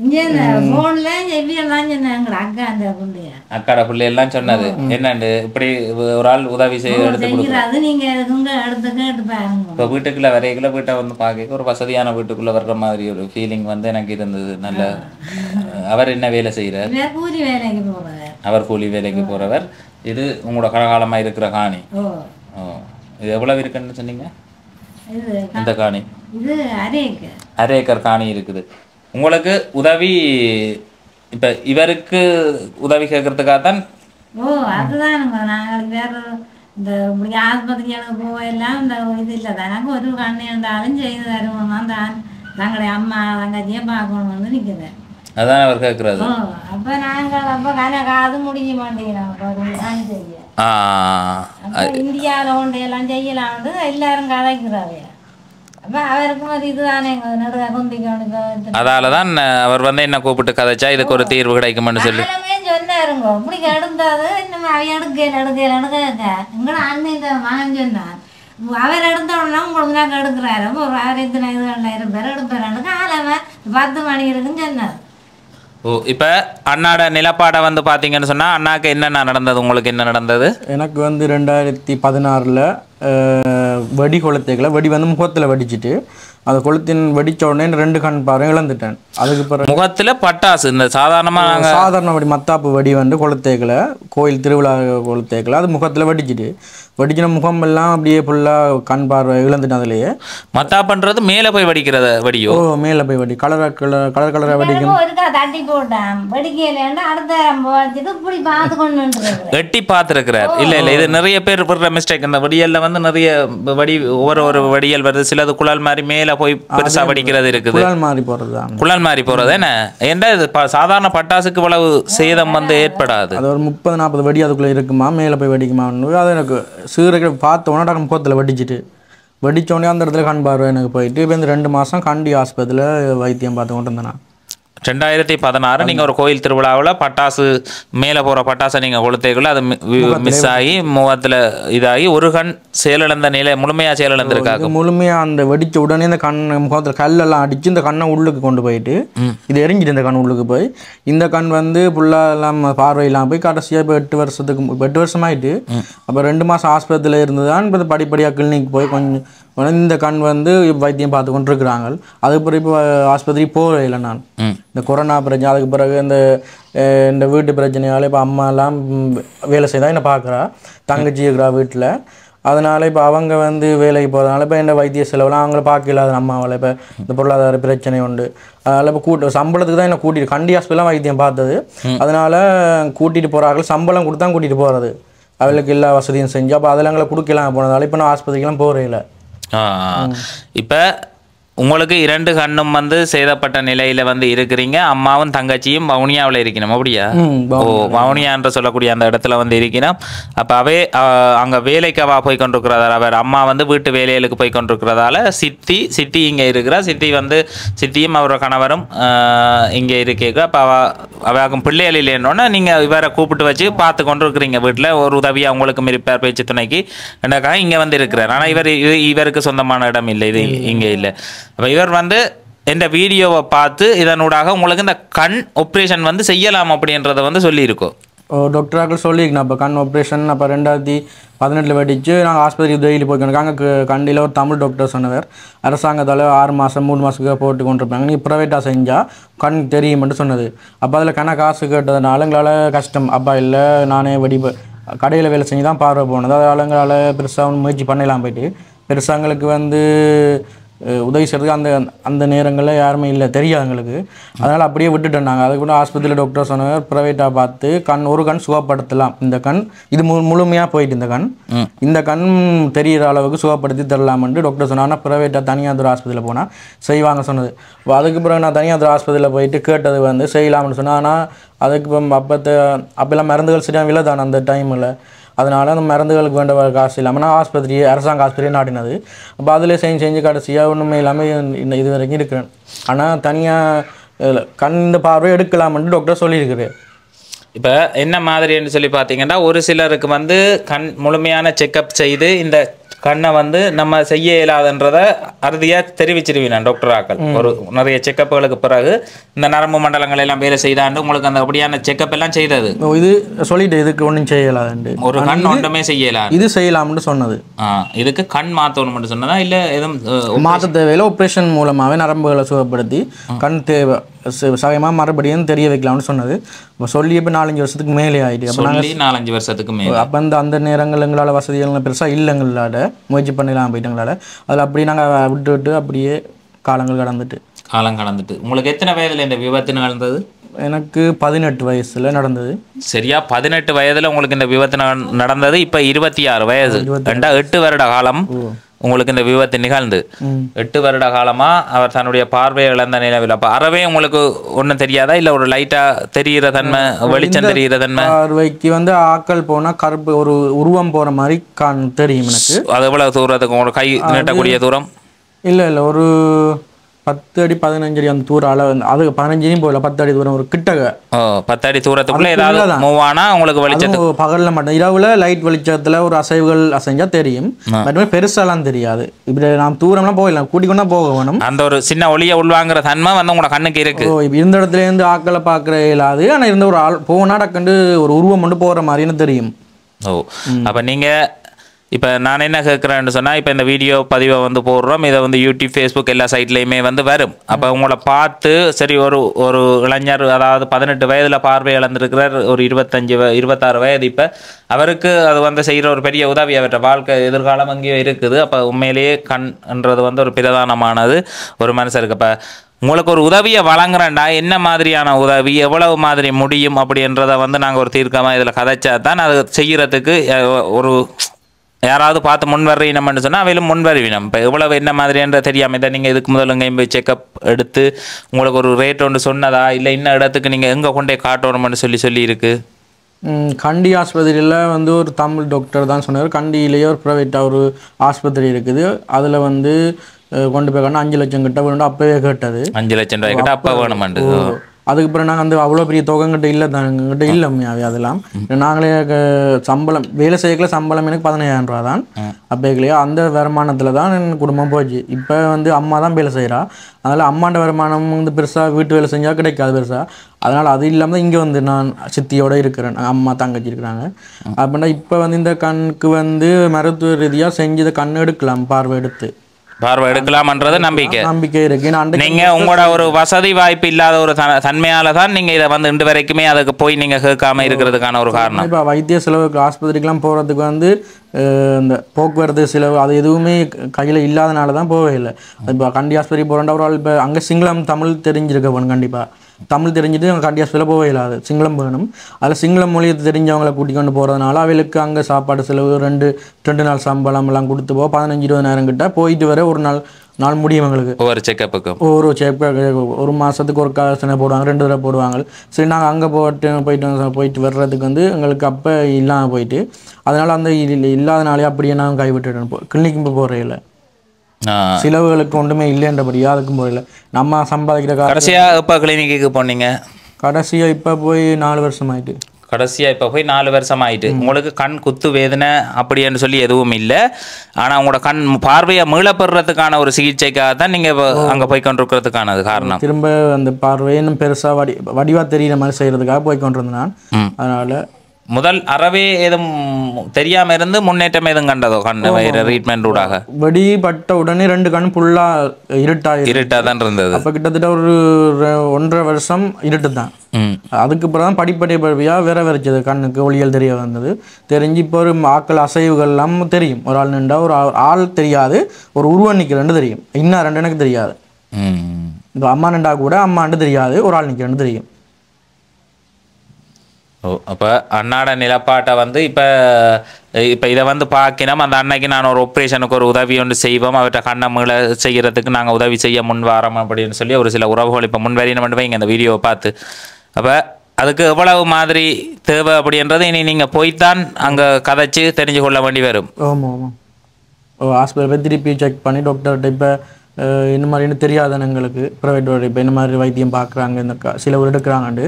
இங்கே ஃபோனில் எவ்வியெல்லாம் சொன்னாங்க அக்கா அந்த பிள்ளையா அக்காட பிள்ளையெல்லாம் சொன்னது என்னண்டு இப்படி ஒரு ஆள் உதவி செய்ய எடுத்து கொடுக்குறது. நீங்கள் உங்க எடுத்து கேட்டு பாருங்க. இப்போ வீட்டுக்குள்ளே வரைக்குள்ள வீட்டை வந்து பார்க்க ஒரு வசதியான வீட்டுக்குள்ளே வர்ற மாதிரி ஒரு ஃபீலிங் வந்து எனக்கு இருந்தது. நல்ல அவர் என்ன வேலை செய்கிறார்? கூலி வேலைக்கு போகிறவர். அவர் கூலி வேலைக்கு போகிறவர். இது உங்களோட கலகாலமாக இருக்கிற காணி. ஓ, இது எவ்வளவு இருக்குன்னு சொன்னீங்க? இந்த காணி இது அரை ஏக்கர் காணி இருக்குது. உங்களுக்கு உதவி இப்போ இவருக்கு உதவி கேட்கறதுக்காக தான்? ஓ, அதுதானுங்க. நாங்கள் வேற இந்த இப்படி ஆஸ்பத்திரிகளுக்கு போயெல்லாம் இந்த இது இல்லை தானங்க. ஒரு கண்ணு இருந்தாலும் செய்து தருவோம் தான். தங்களுடைய அம்மா தங்கச்சியை பார்க்கணும் வந்து நிற்குது. அதான் அவர் கேட்குறது. ஓ, அப்போ நாங்கள் அப்போ கணக்கு அது முடிய மாட்டேங்கிறோம் செய்ய. அப்போ இந்தியாவில் ஒன்று எல்லாம் செய்யலாம்னு எல்லாரும் கதைக்கிறாங்க. அப்போ அவருக்கும் அது இதுதானே நடுக குந்திக்கணும். அதால தான் அவர் வந்து என்ன கூப்பிட்டு கதைச்சா இதுக்கு ஒரு தீர்வு கிடைக்கும்னு சொல்லி சொன்னாருங்க. இப்படி எடுத்தாது இன்னும் அவன் எடுக்கலன்னு கேட்க எங்களோட அண்ணன் இந்த மகன் சொன்னார். அவர் எடுத்தோடனே உங்களுக்கு நாங்கள் எடுக்கிறாரு. அவர் இத்தனை இது 2000 பேர் எடுப்பாரு. காலவன் 10 மணி இருக்குன்னு சொன்னார். ஓ, இப்போ அண்ணாட நிலப்பாடை வந்து பார்த்தீங்கன்னு சொன்னால் அண்ணாக்கு என்னென்ன நடந்தது? உங்களுக்கு என்ன நடந்தது? எனக்கு வந்து 2016 வெடி கொளுத்தைகளை வெடி வந்து முகத்தில் வெடிச்சிட்டு அந்த கொளுத்தின் வெடித்த உடனே 2 கண் பார்வை இழந்துட்டேன். அதுக்கு பிறகு முகத்தில் பட்டாசு இந்த சாதாரண வெடி மத்தாப்பு வெடி வந்து கொளுத்தைகளை கோயில் திருவிழா கொளுத்தைகளை அது முகத்தில் வெடிச்சின முகம் எல்லாம் அப்படியே ஃபுல்லாக கண் பார்வை இழந்துட்டேன். அதுலேயே மத்தாப்புன்றது மேலே போய் வெடிக்கிறத வெடியோ? ஓ, மேலே போய் வெடி கலராக வெடிக்கும். தட்டி போட்டான் வெடிக்கல அடுத்த இப்படி பார்த்து கொண்டு வெட்டி பார்த்துருக்கிறார். இல்லை இது நிறைய பேர் விடுற மிஸ்டேக். இந்த வெடியல்ல வந்து நிறைய வெடி ஒவ்வொரு வெடியல் வருது. சிலது குழல் மாதிரி மேலே போய் பெருசா வெடிக்கிறது இருக்குது. குழல் மாதிரி போறது என்ன ஏன்டா இது சாதாரண பட்டாசுக்கு இவ்வளவு சேதம் வந்து ஏற்படாது. அது ஒரு 30-40 வெடி அதுக்குள்ள இருக்குமா, மேலே போய் வெடிக்குமா. அது எனக்கு சீரக பார்த்த உடனே முகத்தில் வெடிச்சோடனே அந்த இடத்துல கண் பார்வை எனக்கு போயிட்டு இப்போ இந்த 2 மாதம் கண்டி ஆஸ்பத்திரியில் வைத்தியம் பார்த்து கொண்டு இருந்தேன். 2016 நீங்கள் ஒரு கோயில் திருவிழாவில் பட்டாசு மேலே போகிற பட்டாசை நீங்கள் கொளுத்தைக்குள்ள அது மிஸ் ஆகி முகத்தில் இதாகி ஒரு கண் செயலிழந்த நிலை முழுமையாக செயலிழந்திருக்காங்க. முழுமையாக அந்த வெடிச்ச உடனே இந்த கண் முகத்தில் கல்லெல்லாம் அடித்து இந்த கண்ணை உள்ளுக்கு கொண்டு போயிட்டு இது எரிஞ்சிட்டு இந்த கண் உள்ளுக்கு போய் இந்த கண் வந்து ஃபுல்லாக எல்லாம் பார்வையெல்லாம் போய் கடைசியாக இப்போ 8 வருஷம் ஆகிட்டு. அப்போ 2 மாதம் ஆஸ்பத்திரியில் இருந்து தான் இப்போ படிப்படியாக கிளினிக் போய் கொஞ்சம் இந்த கண் வந்து வைத்தியம் பார்த்து கொண்டு இருக்கிறாங்க. அதுக்கு பிறகு இப்போ ஆஸ்பத்திரி போகவே இல்லை. நான் இந்த கொரோனா பிரச்சனை அதுக்கு பிறகு இந்த வீட்டு பிரச்சனையால் இப்போ அம்மாலாம் வேலை செய்தால் என்னை பார்க்குறா, தங்கச்சி இருக்கிறா வீட்டில். அதனால் இப்போ அவங்க வந்து வேலைக்கு போகிறதுனால இப்போ என்ன வைத்திய செலவுலாம் அவங்கள பார்க்க இல்லாத அம்மாவால் இப்போ இந்த பொருளாதார பிரச்சனை உண்டு. அதனால் இப்போ சம்பளத்துக்கு தான் என்னை கூட்டிகிட்டு கண்டி ஹாஸ்பிட்டலாம் வைத்தியம் பார்த்தது. அதனால் கூட்டிகிட்டு போகிறார்கள், சம்பளம் கொடுத்தா கூட்டிகிட்டு போகிறது. அவளுக்கு எல்லா வசதியும் செஞ்சு அப்போ அதெல்லாம் எங்களை கொடுக்கலாம் போனதால் இப்போ நான் ஆஸ்பத்திரிக்கெலாம் போகிறே இல்லை. இப்போ உங்களுக்கு 2 கண்ணும் வந்து சேதப்பட்ட நிலையில வந்து இருக்கிறீங்க. அம்மாவும் தங்கச்சியும் வவுனியாவில் இருக்கணும் அப்படியா? ஓ, வவுனியா என்று சொல்லக்கூடிய அந்த இடத்துல வந்து இருக்கணும். அப்போ அங்கே வேலைக்கு அவள் போய் கொண்டிருக்கிறதால அவர் அம்மா வந்து வீட்டு வேலைகளுக்கு போய் கொண்டிருக்கிறதால சித்தி இங்கே இருக்கிறா. சித்தியும் அவரோட கணவரும் இங்கே இருக்கா. அப்போ அவளுக்கும் பிள்ளைகள் இல்லைன்னொன்னே நீங்கள் இவரை கூப்பிட்டு வச்சு பார்த்து கொண்டு இருக்கிறீங்க. வீட்டில் ஒரு உதவியாக உங்களுக்கும் இருப்பார் பேச்சு துணைக்கு எனக்காக இங்கே வந்து இருக்கிறார். ஆனால் இவருக்கு சொந்தமான இடம் இல்லை, இது இங்கே இல்லை. அப்போ இவர் வந்து இந்த வீடியோவை பார்த்து இதனூடாக உங்களுக்கு இந்த கண் ஆப்ரேஷன் வந்து செய்யலாம் அப்படின்றத வந்து சொல்லியிருக்கோம். டாக்டராக்கள் சொல்லியிருக்கேன். அப்போ கண் ஆப்ரேஷன் அப்போ 2018 வெடிச்சு நாங்கள் ஆஸ்பத்திரி டெய்லி போய்க்கணும். அங்கே கண்டியில் ஒரு தமிழ் டாக்டர் சொன்னவர் அரசாங்கத்தால் 6 மாதம் 3 மாதத்துக்கு போட்டு கொண்டிருப்பாங்க. நீங்கள் ப்ரைவேட்டாக செஞ்சால் கண் தெரியுமென்று சொன்னது. அப்போ அதில் காசு கேட்டதுனால எங்களால் கஷ்டம். அப்பா இல்லை நானே கடையில் வேலை செஞ்சு தான் பார்வை போனது. அதனால் எங்களால் பெருசாக முயற்சி பண்ணலாம் போயிட்டு பெருசாக எங்களுக்கு வந்து உதவி செய்கிறதுக்கு அந்த நேரங்களில் யாருமே இல்லை, தெரியாது எங்களுக்கு. அதனால் அப்படியே விட்டுட்டோம் நாங்கள். அதுக்கு கூட ஆஸ்பத்திரியில் டாக்டர் சொன்னவர் ப்ரைவேட்டாக பார்த்து ஒரு கண் சுகப்படுத்தலாம். இந்த கண் இது முழுமையாக போயிட்டு இந்த கண் தெரிகிற அளவுக்கு சுகப்படுத்தி தரலாம்னு டாக்டர் சொன்னார். ஆனால் ப்ரைவேட்டாக தனியார் ஆஸ்பத்திரியில் போனால் செய்வாங்க சொன்னது. அதுக்கு பிறகு நான் தனியார் ஆஸ்பத்திரியில் போயிட்டு கேட்டது வந்து செய்யலாம்னு சொன்னேன். ஆனால் அதுக்கு இப்போ அப்போல்லாம் மருந்துகள் சரியாக இல்லை தானே அந்த டைமில். அதனால் அந்த மருந்துகளுக்கு வேண்ட காசு இல்லாமல் நான் அரசாங்க ஆஸ்பத்திரியை நாட்டினது. அப்போ அதில் செஞ்சு கடைசியாக ஒன்றுமே இல்லாமல் இது வரைக்கும் இருக்கிறேன். ஆனால் தனியாக இந்த பார்வை எடுக்கலாம்னு டாக்டர் சொல்லியிருக்கிறேன். இப்போ என்ன மாதிரின்னு சொல்லி பார்த்தீங்கன்னா ஒரு சிலருக்கு வந்து கண் முழுமையான செக்கப் செய்து இந்த கண்ணை வந்து நம்ம செய்ய இயலாதுன்றதை அறுதியாக தெரிவிச்சிருவீங்க டாக்டர் ஆக்கள். ஒரு நிறைய செக்கப்புகளுக்கு பிறகு இந்த நரம்பு மண்டலங்கள் எல்லாம் வேலை செய்தாண்டு உங்களுக்கு அந்த அப்படியான செக்கப் எல்லாம் செய்தது இது சொல்லிட்டு இதுக்கு ஒன்றும் செய்யலாது, ஒரு கண் ஒன்றுமே செய்யலாம், இது செய்யலாம்னு சொன்னது. இதுக்கு கண் மாற்றணும் மட்டும் சொன்னதா இல்லை எதுவும் மாற்ற தேவையில்லை, ஆப்ரேஷன் மூலமாகவே நரம்புகளை சுகப்படுத்தி கண் தேவை சகயமாக மறுபடியும் தெரிய வைக்கலாம்னு சொன்னது. இப்போ சொல்லி இப்போ 4-5 வருஷத்துக்கு மேலே ஆகிட்டு. அப்போ நாங்கள் 4-5 வருஷத்துக்கு மேலே அப்போ அந்த நேரங்கள் எங்களால் வசதிகள் பெருசாக இல்லை, எங்களால் முயற்சி பண்ணலாம் போயிட்டங்களால் அதில் அப்படியே நாங்கள் விட்டு அப்படியே காலம் கடந்துட்டு. உங்களுக்கு எத்தனை வயதில் இந்த விபத்து நடந்தது? எனக்கு 18 வயசில் நடந்தது. சரியா 18 வயதில் உங்களுக்கு இந்த விபத்து நடந்தது. இப்போ 26 வயது, 8 வருட காலம் உங்களுக்கு இந்த விபத்து நிகழ்ந்து 8 வருட காலமாக அவர் தன்னுடைய பார்வையை இழந்த நிலவில். அப்போ அறவே உங்களுக்கு ஒன்றும் தெரியாதா, இல்லை ஒரு லைட்டாக தெரிகிற தன்மை, வெளிச்சம் தெரிகிற தன்மை? பார்வைக்கு வந்து ஆக்கள் போனால் கருப்பு ஒரு உருவம் போகிற மாதிரி தெரியும் எனக்கு. அது எவ்வளோ தூரத்துக்கு உங்களுக்கு கை நீட்டக்கூடிய தூரம்? இல்லை ஒரு 10 அடி 15 அடி அந்த தூரம் அளவு, அது 15 அடியும் போகல, 10 அடி தூரம் ஒரு கிட்டக. 10 அடி தூரத்துக்குள்ள ஏதாவது மூவ் ஆனா உங்களுக்கு வெளிச்சம் பகலில் மட்டும், இரவுல லைட் வெளிச்சத்தில் ஒரு அசைவுகள் அசைஞ்சா தெரியும், மற்றபடி பெருசாலாம் தெரியாது. இப்படி நாம் தூரம்லாம் போகலாம், கூட்டிக்கொண்டா போக வேணும். அந்த ஒரு சின்ன ஒளியை உள்வாங்குற தன்மை வந்து உங்களோட கண்ணுக்கு இருக்கு. இருந்த இடத்துல இருந்து ஆக்களை பார்க்குற இயலாது, ஆனால் இருந்த ஒரு ஆள் போனா டக்குண்டு ஒரு உருவம் மட்டும் போகிற மாதிரின்னு தெரியும். அப்போ நீங்கள் இப்போ நான் என்ன கேட்குறேன்னு சொன்னால், இப்போ இந்த வீடியோ பதிவை வந்து போடுறோம், இதை வந்து யூடியூப், ஃபேஸ்புக் எல்லா சைட்லேயுமே வந்து வரும். அப்போ உங்களை பார்த்து சரி ஒரு இளைஞர், அதாவது 18 வயதில் பார்வை இழந்திருக்கிறார், ஒரு 26 வயது, இப்போ அவருக்கு அது வந்து செய்கிற ஒரு பெரிய உதவி, அவற்றை வாழ்க்கை எதிர்காலம் அங்கேயோ இருக்குது. அப்போ உண்மையிலேயே கண்ன்றது வந்து ஒரு பிரதானமானது ஒரு மனுஷருக்கு. இப்போ உங்களுக்கு ஒரு உதவியை வழங்குறேன்டா, என்ன மாதிரியான உதவி, எவ்வளவு மாதிரி முடியும் அப்படின்றத வந்து நாங்கள் ஒரு தீர்க்கமாக இதில் கதைச்சா தான் அது செய்கிறதுக்கு ஒரு யாராவது பார்த்து முன்வர்றீனம்னு சொன்னால் அவையிலும் முன்வருவினம். இப்போ எவ்வளவு என்ன மாதிரின்ற தெரியாமல் இதை நீங்கள் இதுக்கு முதல்ல எங்கேயும் போய் செக்கப் எடுத்து உங்களுக்கு ஒரு ரேட் ஒன்று சொன்னதா, இல்லை இன்ன இடத்துக்கு நீங்கள் எங்கே கொண்டே காட்டணும்னு சொல்லி இருக்கு? கண்டி ஆஸ்பத்திரியில் வந்து ஒரு தமிழ் டாக்டர் தான் சொன்னார். கண்டியிலேயே ஒரு ப்ரைவேட்டாக ஒரு ஆஸ்பத்திரி இருக்குது, அதில் வந்து கொண்டு போய் காட்டினா 5 லட்சம் கிட்ட வேணும். அப்போவே கேட்டது 5 லட்சம் ரூபாய் கிட்ட அப்போ வேணுமாண்டு. அதுக்கப்புறம் நாங்கள் வந்து அவ்வளோ பெரிய தொகைங்கிட்ட இல்லை தான், எங்ககிட்ட இல்லை உண்மையாகவே. அதெல்லாம் நாங்களே சம்பளம் வேலை செய்யக்கல சம்பளம் எனக்கு 15,000 ரூபா தான். அப்போக்கலையா அந்த வருமானத்தில் தான் என் குடும்பம் போச்சு. இப்போ வந்து அம்மா தான் வேலை செய்கிறா, அதனால் அம்மாண்ட வருமானம் வந்து பெருசாக வீட்டு வேலை செஞ்சால் கிடைக்காது பெருசாக. அதனால் அது இல்லாமல் இங்கே வந்து நான் சித்தியோடு இருக்கிறேன், அம்மா தங்கச்சி இருக்கிறாங்க. அப்படின்னா இப்போ வந்து இந்த கண்ணுக்கு வந்து மருத்துவ ரீதியாக செஞ்சு இதை கண் எடுக்கலாம், பார்வை எடுக்கலாம்ன்றது நம்பிக்கை இருக்கு. நீங்க உங்களோட ஒரு வசதி வாய்ப்பு இல்லாத ஒரு தன்மையால தான் நீங்க இதை வந்து இன்று வரைக்குமே அதுக்கு போய் நீங்க கேட்காம இருக்கிறதுக்கான ஒரு காரணம். இப்போ வைத்திய செலவுக்கு ஆஸ்பத்திரிக்கெலாம் போகிறதுக்கு வந்து இந்த போக்குவரத்து செலவு அது எதுவுமே கையில் இல்லாதனால தான் போகவே இல்லை. இப்போ கண்டி ஆஸ்பத்திரி போகிறோன்ற ஒரு ஆள் இப்போ அங்கே சிங்களம் தமிழ் தெரிஞ்சிருக்க போகணும், கண்டிப்பாக தமிழ் தெரிஞ்சுட்டு அங்கே கண்டி ஆஸ்பத்திரியில் போகவே இல்லாது, சிங்களம் வேணும். அதில் சிங்களம் மொழியை தெரிஞ்சவங்களை கூட்டிக் கொண்டு போகிறதுனால அவளுக்கு அங்கே சாப்பாடு செலவு 2 நாள் சம்பளம் எல்லாம் கொடுத்து போக 15-20 கிட்ட போயிட்டு வர ஒரு நாள் முடியும் எங்களுக்கு. ஒரு செக்கப்புக்கு ஒரு மாதத்துக்கு ஒரு காசனை போடுவாங்க, 2 தடவை போடுவாங்க. சரி நாங்கள் அங்கே போயிட்டு வர்றதுக்கு வந்து எங்களுக்கு அப்போ இல்லாமல் போயிட்டு, அதனால் அந்த இல்லாதனாலே அப்படியே நாங்கள் கைவிட்டுட்டோம். கிளினிக்கு போகிறே இல்லை, செலவுகளுக்கு ஒன்றுமே இல்லைன்றபடியா அதுக்கும் போகல. நம்ம சம்பாதிக்கிற கடைசியாக இப்போ கிளினிக்கு போனீங்க? கடைசியாக இப்போ போய் 4 வருஷம் ஆயிட்டு. கடைசியாக இப்போ போய் 4 வருஷம் ஆயிட்டு. உங்களுக்கு கண் குத்து வேதனை அப்படின்னு சொல்லி எதுவும் இல்லை, ஆனால் உங்களோட கண் பார்வையை மீளப்படுறதுக்கான ஒரு சிகிச்சைக்காக தான் நீங்கள் அங்கே போய் கொண்டிருக்கிறதுக்கானது காரணம். திரும்ப அந்த பார்வையை இன்னும் பெருசாக வடிவாக தெரிகிற மாதிரி செய்கிறதுக்காக போய் கொண்டிருந்தேன் நான். அதனால் முதல் அறவே எதுவும் தெரியாமல் இருந்து முன்னேற்றம் எதுவும் கண்டதோ கண் ட்ரீட்மெண்ட் ஊடாக? வெடிப்பட்ட உடனே 2 கண் ஃபுல்லாக இருட்டாக தான் இருந்தது. அப்போ கிட்டத்தட்ட ஒரு 1.5 வருஷம் இருட்டு தான். அதுக்கப்புறம் தான் படிப்படியாக விரைச்சது, கண்ணுக்கு ஒளியல் தெரிய வந்தது. தெரிஞ்சு இப்போ ஒரு ஆக்கள் அசைவுகள்லாம் தெரியும். ஒரு ஆள் நின்றா ஒரு ஆள் தெரியாது, ஒரு உருவம் நிற்கிறன்னு தெரியும். இன்னும் 2 எனக்கு தெரியாது. இப்போ அம்மா நின்றா கூட அம்மாண்டு தெரியாது, ஒரு ஆள் நிற்கிறன்னு தெரியும். அப்போ அண்ணாட நிலப்பாட்டை வந்து இப்போ இதை வந்து பார்க்கணும், அந்த அன்னைக்கு நான் ஒரு ஆப்ரேஷனுக்கு ஒரு உதவி ஒன்று செய்வோம், அவர்கிட்ட கண்ணை மீள செய்கிறதுக்கு நாங்கள் உதவி செய்ய முன் வரோம் அப்படின்னு சொல்லி ஒரு சில உறவுகள் இப்போ முன்வரின்னு வைங்க இந்த வீடியோவை பார்த்து. அப்போ அதுக்கு எவ்வளவு மாதிரி தேவை அப்படின்றது இனி நீங்கள் போய்த்தான் அங்கே கதைச்சு தெரிஞ்சு கொள்ள வேண்டி வரும். ஆமாம் ஆமாம். ஹாஸ்பிட்டல் போய் திருப்பி செக் பண்ணி டாக்டர்கிட்ட இப்போ இந்த மாதிரி தெரியாத எங்களுக்கு ப்ரைவேட்டோட இப்போ இந்த மாதிரி வைத்தியம் பார்க்குறாங்க இந்த சில ஊர் எடுக்கிறாங்கண்டு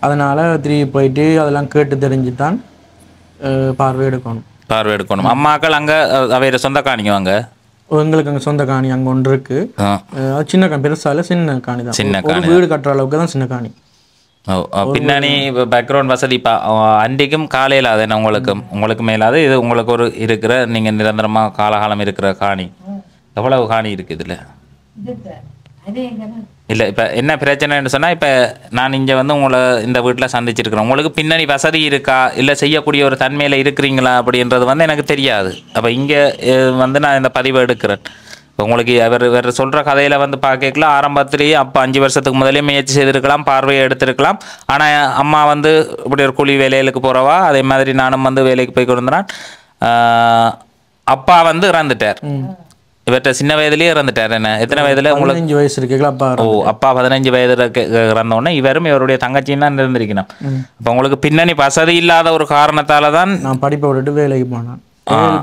அதனால் திருப்பி போயிட்டு அதெல்லாம் கேட்டு தெரிஞ்சு தான் பார்வை எடுக்கணும். அம்மாக்கள் அங்கே அவைய சொந்த காணிக்குவாங்க. எங்களுக்கு அங்கே சொந்த காணி அங்கே ஒன்று இருக்குது. சின்ன காணி, பெருசால சின்ன காணி தான். சின்ன காணி, வீடு கட்டுற அளவுக்கு தான் சின்ன காணி. பின்னாடி பேக்ரவுண்ட் வசதி அன்றைக்கும் காலையில் அது என்ன உங்களுக்கு மேலாது இது உங்களுக்கு ஒரு இருக்கிற நீங்கள் நிரந்தரமாக காலகாலம் இருக்கிற காணி எவ்வளவு காணி இருக்குது இதில்? இல்லை இப்போ என்ன பிரச்சனைன்னு சொன்னால் இப்போ நான் இங்கே வந்து உங்களை இந்த வீட்டில் சந்திச்சிருக்கிறேன். உங்களுக்கு பின்னணி வசதி இருக்கா இல்லை செய்யக்கூடிய ஒரு தன்மையில் இருக்கிறீங்களா அப்படின்றது வந்து எனக்கு தெரியாது. அப்போ இங்கே வந்து நான் இந்த பதிவை எடுக்கிறேன். இப்போ உங்களுக்கு வேறு சொல்கிற கதையில் வந்து பார்க்கலாம் ஆரம்பத்திலேயே அப்போ 5 வருஷத்துக்கு முதலே முயற்சி செய்திருக்கலாம், பார்வையை எடுத்திருக்கலாம். ஆனால் அம்மா வந்து இப்படி ஒரு கூலி வேலைகளுக்கு போகிறவா, அதே மாதிரி நானும் வந்து வேலைக்கு போய் கொண்டிருந்தேன். அப்பா வந்து இறந்துட்டார். இவர்கிட்ட சின்ன வயதுலேயே இறந்துட்டார். என்ன எத்தனை வயதில் உங்களுக்கு? 15 வயசு இருக்குல்ல அப்பா. அப்பா 15 வயதில் இறந்தோடனே இவரும் இவருடைய தங்கச்சியும் தான் இருந்திருக்கணும். அப்போ உங்களுக்கு பின்னணி வசதி இல்லாத ஒரு காரணத்தால் தான் நான் படிப்பை விட்டுட்டு வேலைக்கு போனேன்.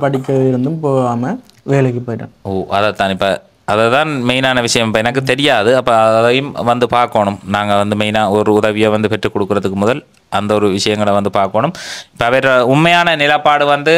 படிக்க இருந்தும் போகாமல் வேலைக்கு போயிட்டேன். அதைத்தான் இப்போ அதை தான் மெயினான விஷயம். இப்போ எனக்கு தெரியாது. அப்போ அதையும் வந்து பார்க்கணும். நாங்கள் வந்து மெயினாக ஒரு உதவியை வந்து பெற்றுக் கொடுக்குறதுக்கு முதல் அந்த ஒரு விஷயங்களை வந்து பார்க்கணும். இப்போ அவர் உண்மையான நிலப்பாடு வந்து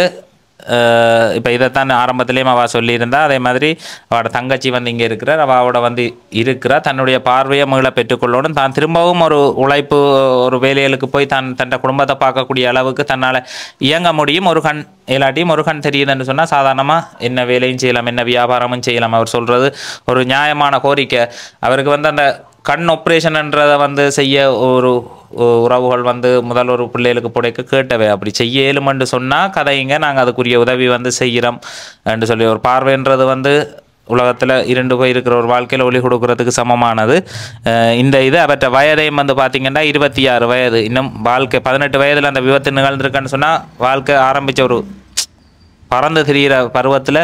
இப்போ இதைத்தான் ஆரம்பத்திலேயும் அவள் சொல்லியிருந்தா. அதே மாதிரி அவளோட தங்கச்சி வந்து இங்கே இருக்கிறார், அவளோட வந்து இருக்கிறார். தன்னுடைய பார்வையை மீள பெற்றுக்கொள்ளணும். தான் திரும்பவும் ஒரு உழைப்பு ஒரு வேலைகளுக்கு போய் தன் குடும்பத்தை பார்க்கக்கூடிய அளவுக்கு தன்னால் இயங்க முடியும். ஒரு கண் எல்லாட்டையும் ஒரு கண் தெரியுதுன்னு சொன்னால் சாதாரணமாக என்ன வேலையும் செய்யலாம், என்ன வியாபாரமும் செய்யலாம். அவர் சொல்கிறது ஒரு நியாயமான கோரிக்கை. அவருக்கு வந்து அந்த கண் ஆப்ரேஷன்ன்றதை வந்து செய்ய ஒரு உறவுகள் வந்து முதல் ஒரு பிள்ளைகளுக்கு புடைக்க கேட்டவை. அப்படி செய்ய இயலுமென்று சொன்னால் கதைங்க நாங்கள் அதுக்குரிய உதவி வந்து செய்கிறோம் என்று சொல்லி. ஒரு பார்வைன்றது வந்து உலகத்தில் இருண்டு போய் இருக்கிற ஒரு வாழ்க்கையில் ஒளி கொடுக்கறதுக்கு சமமானது. இந்த இது அவற்றை வயதையும் வந்து பார்த்திங்கன்னா 26 வயது. இன்னும் வாழ்க்கை 18 வயதில் அந்த விபத்து நிகழ்ந்திருக்குன்னு சொன்னால் வாழ்க்கை ஆரம்பித்த ஒரு பறந்து திரிகிற பருவத்தில்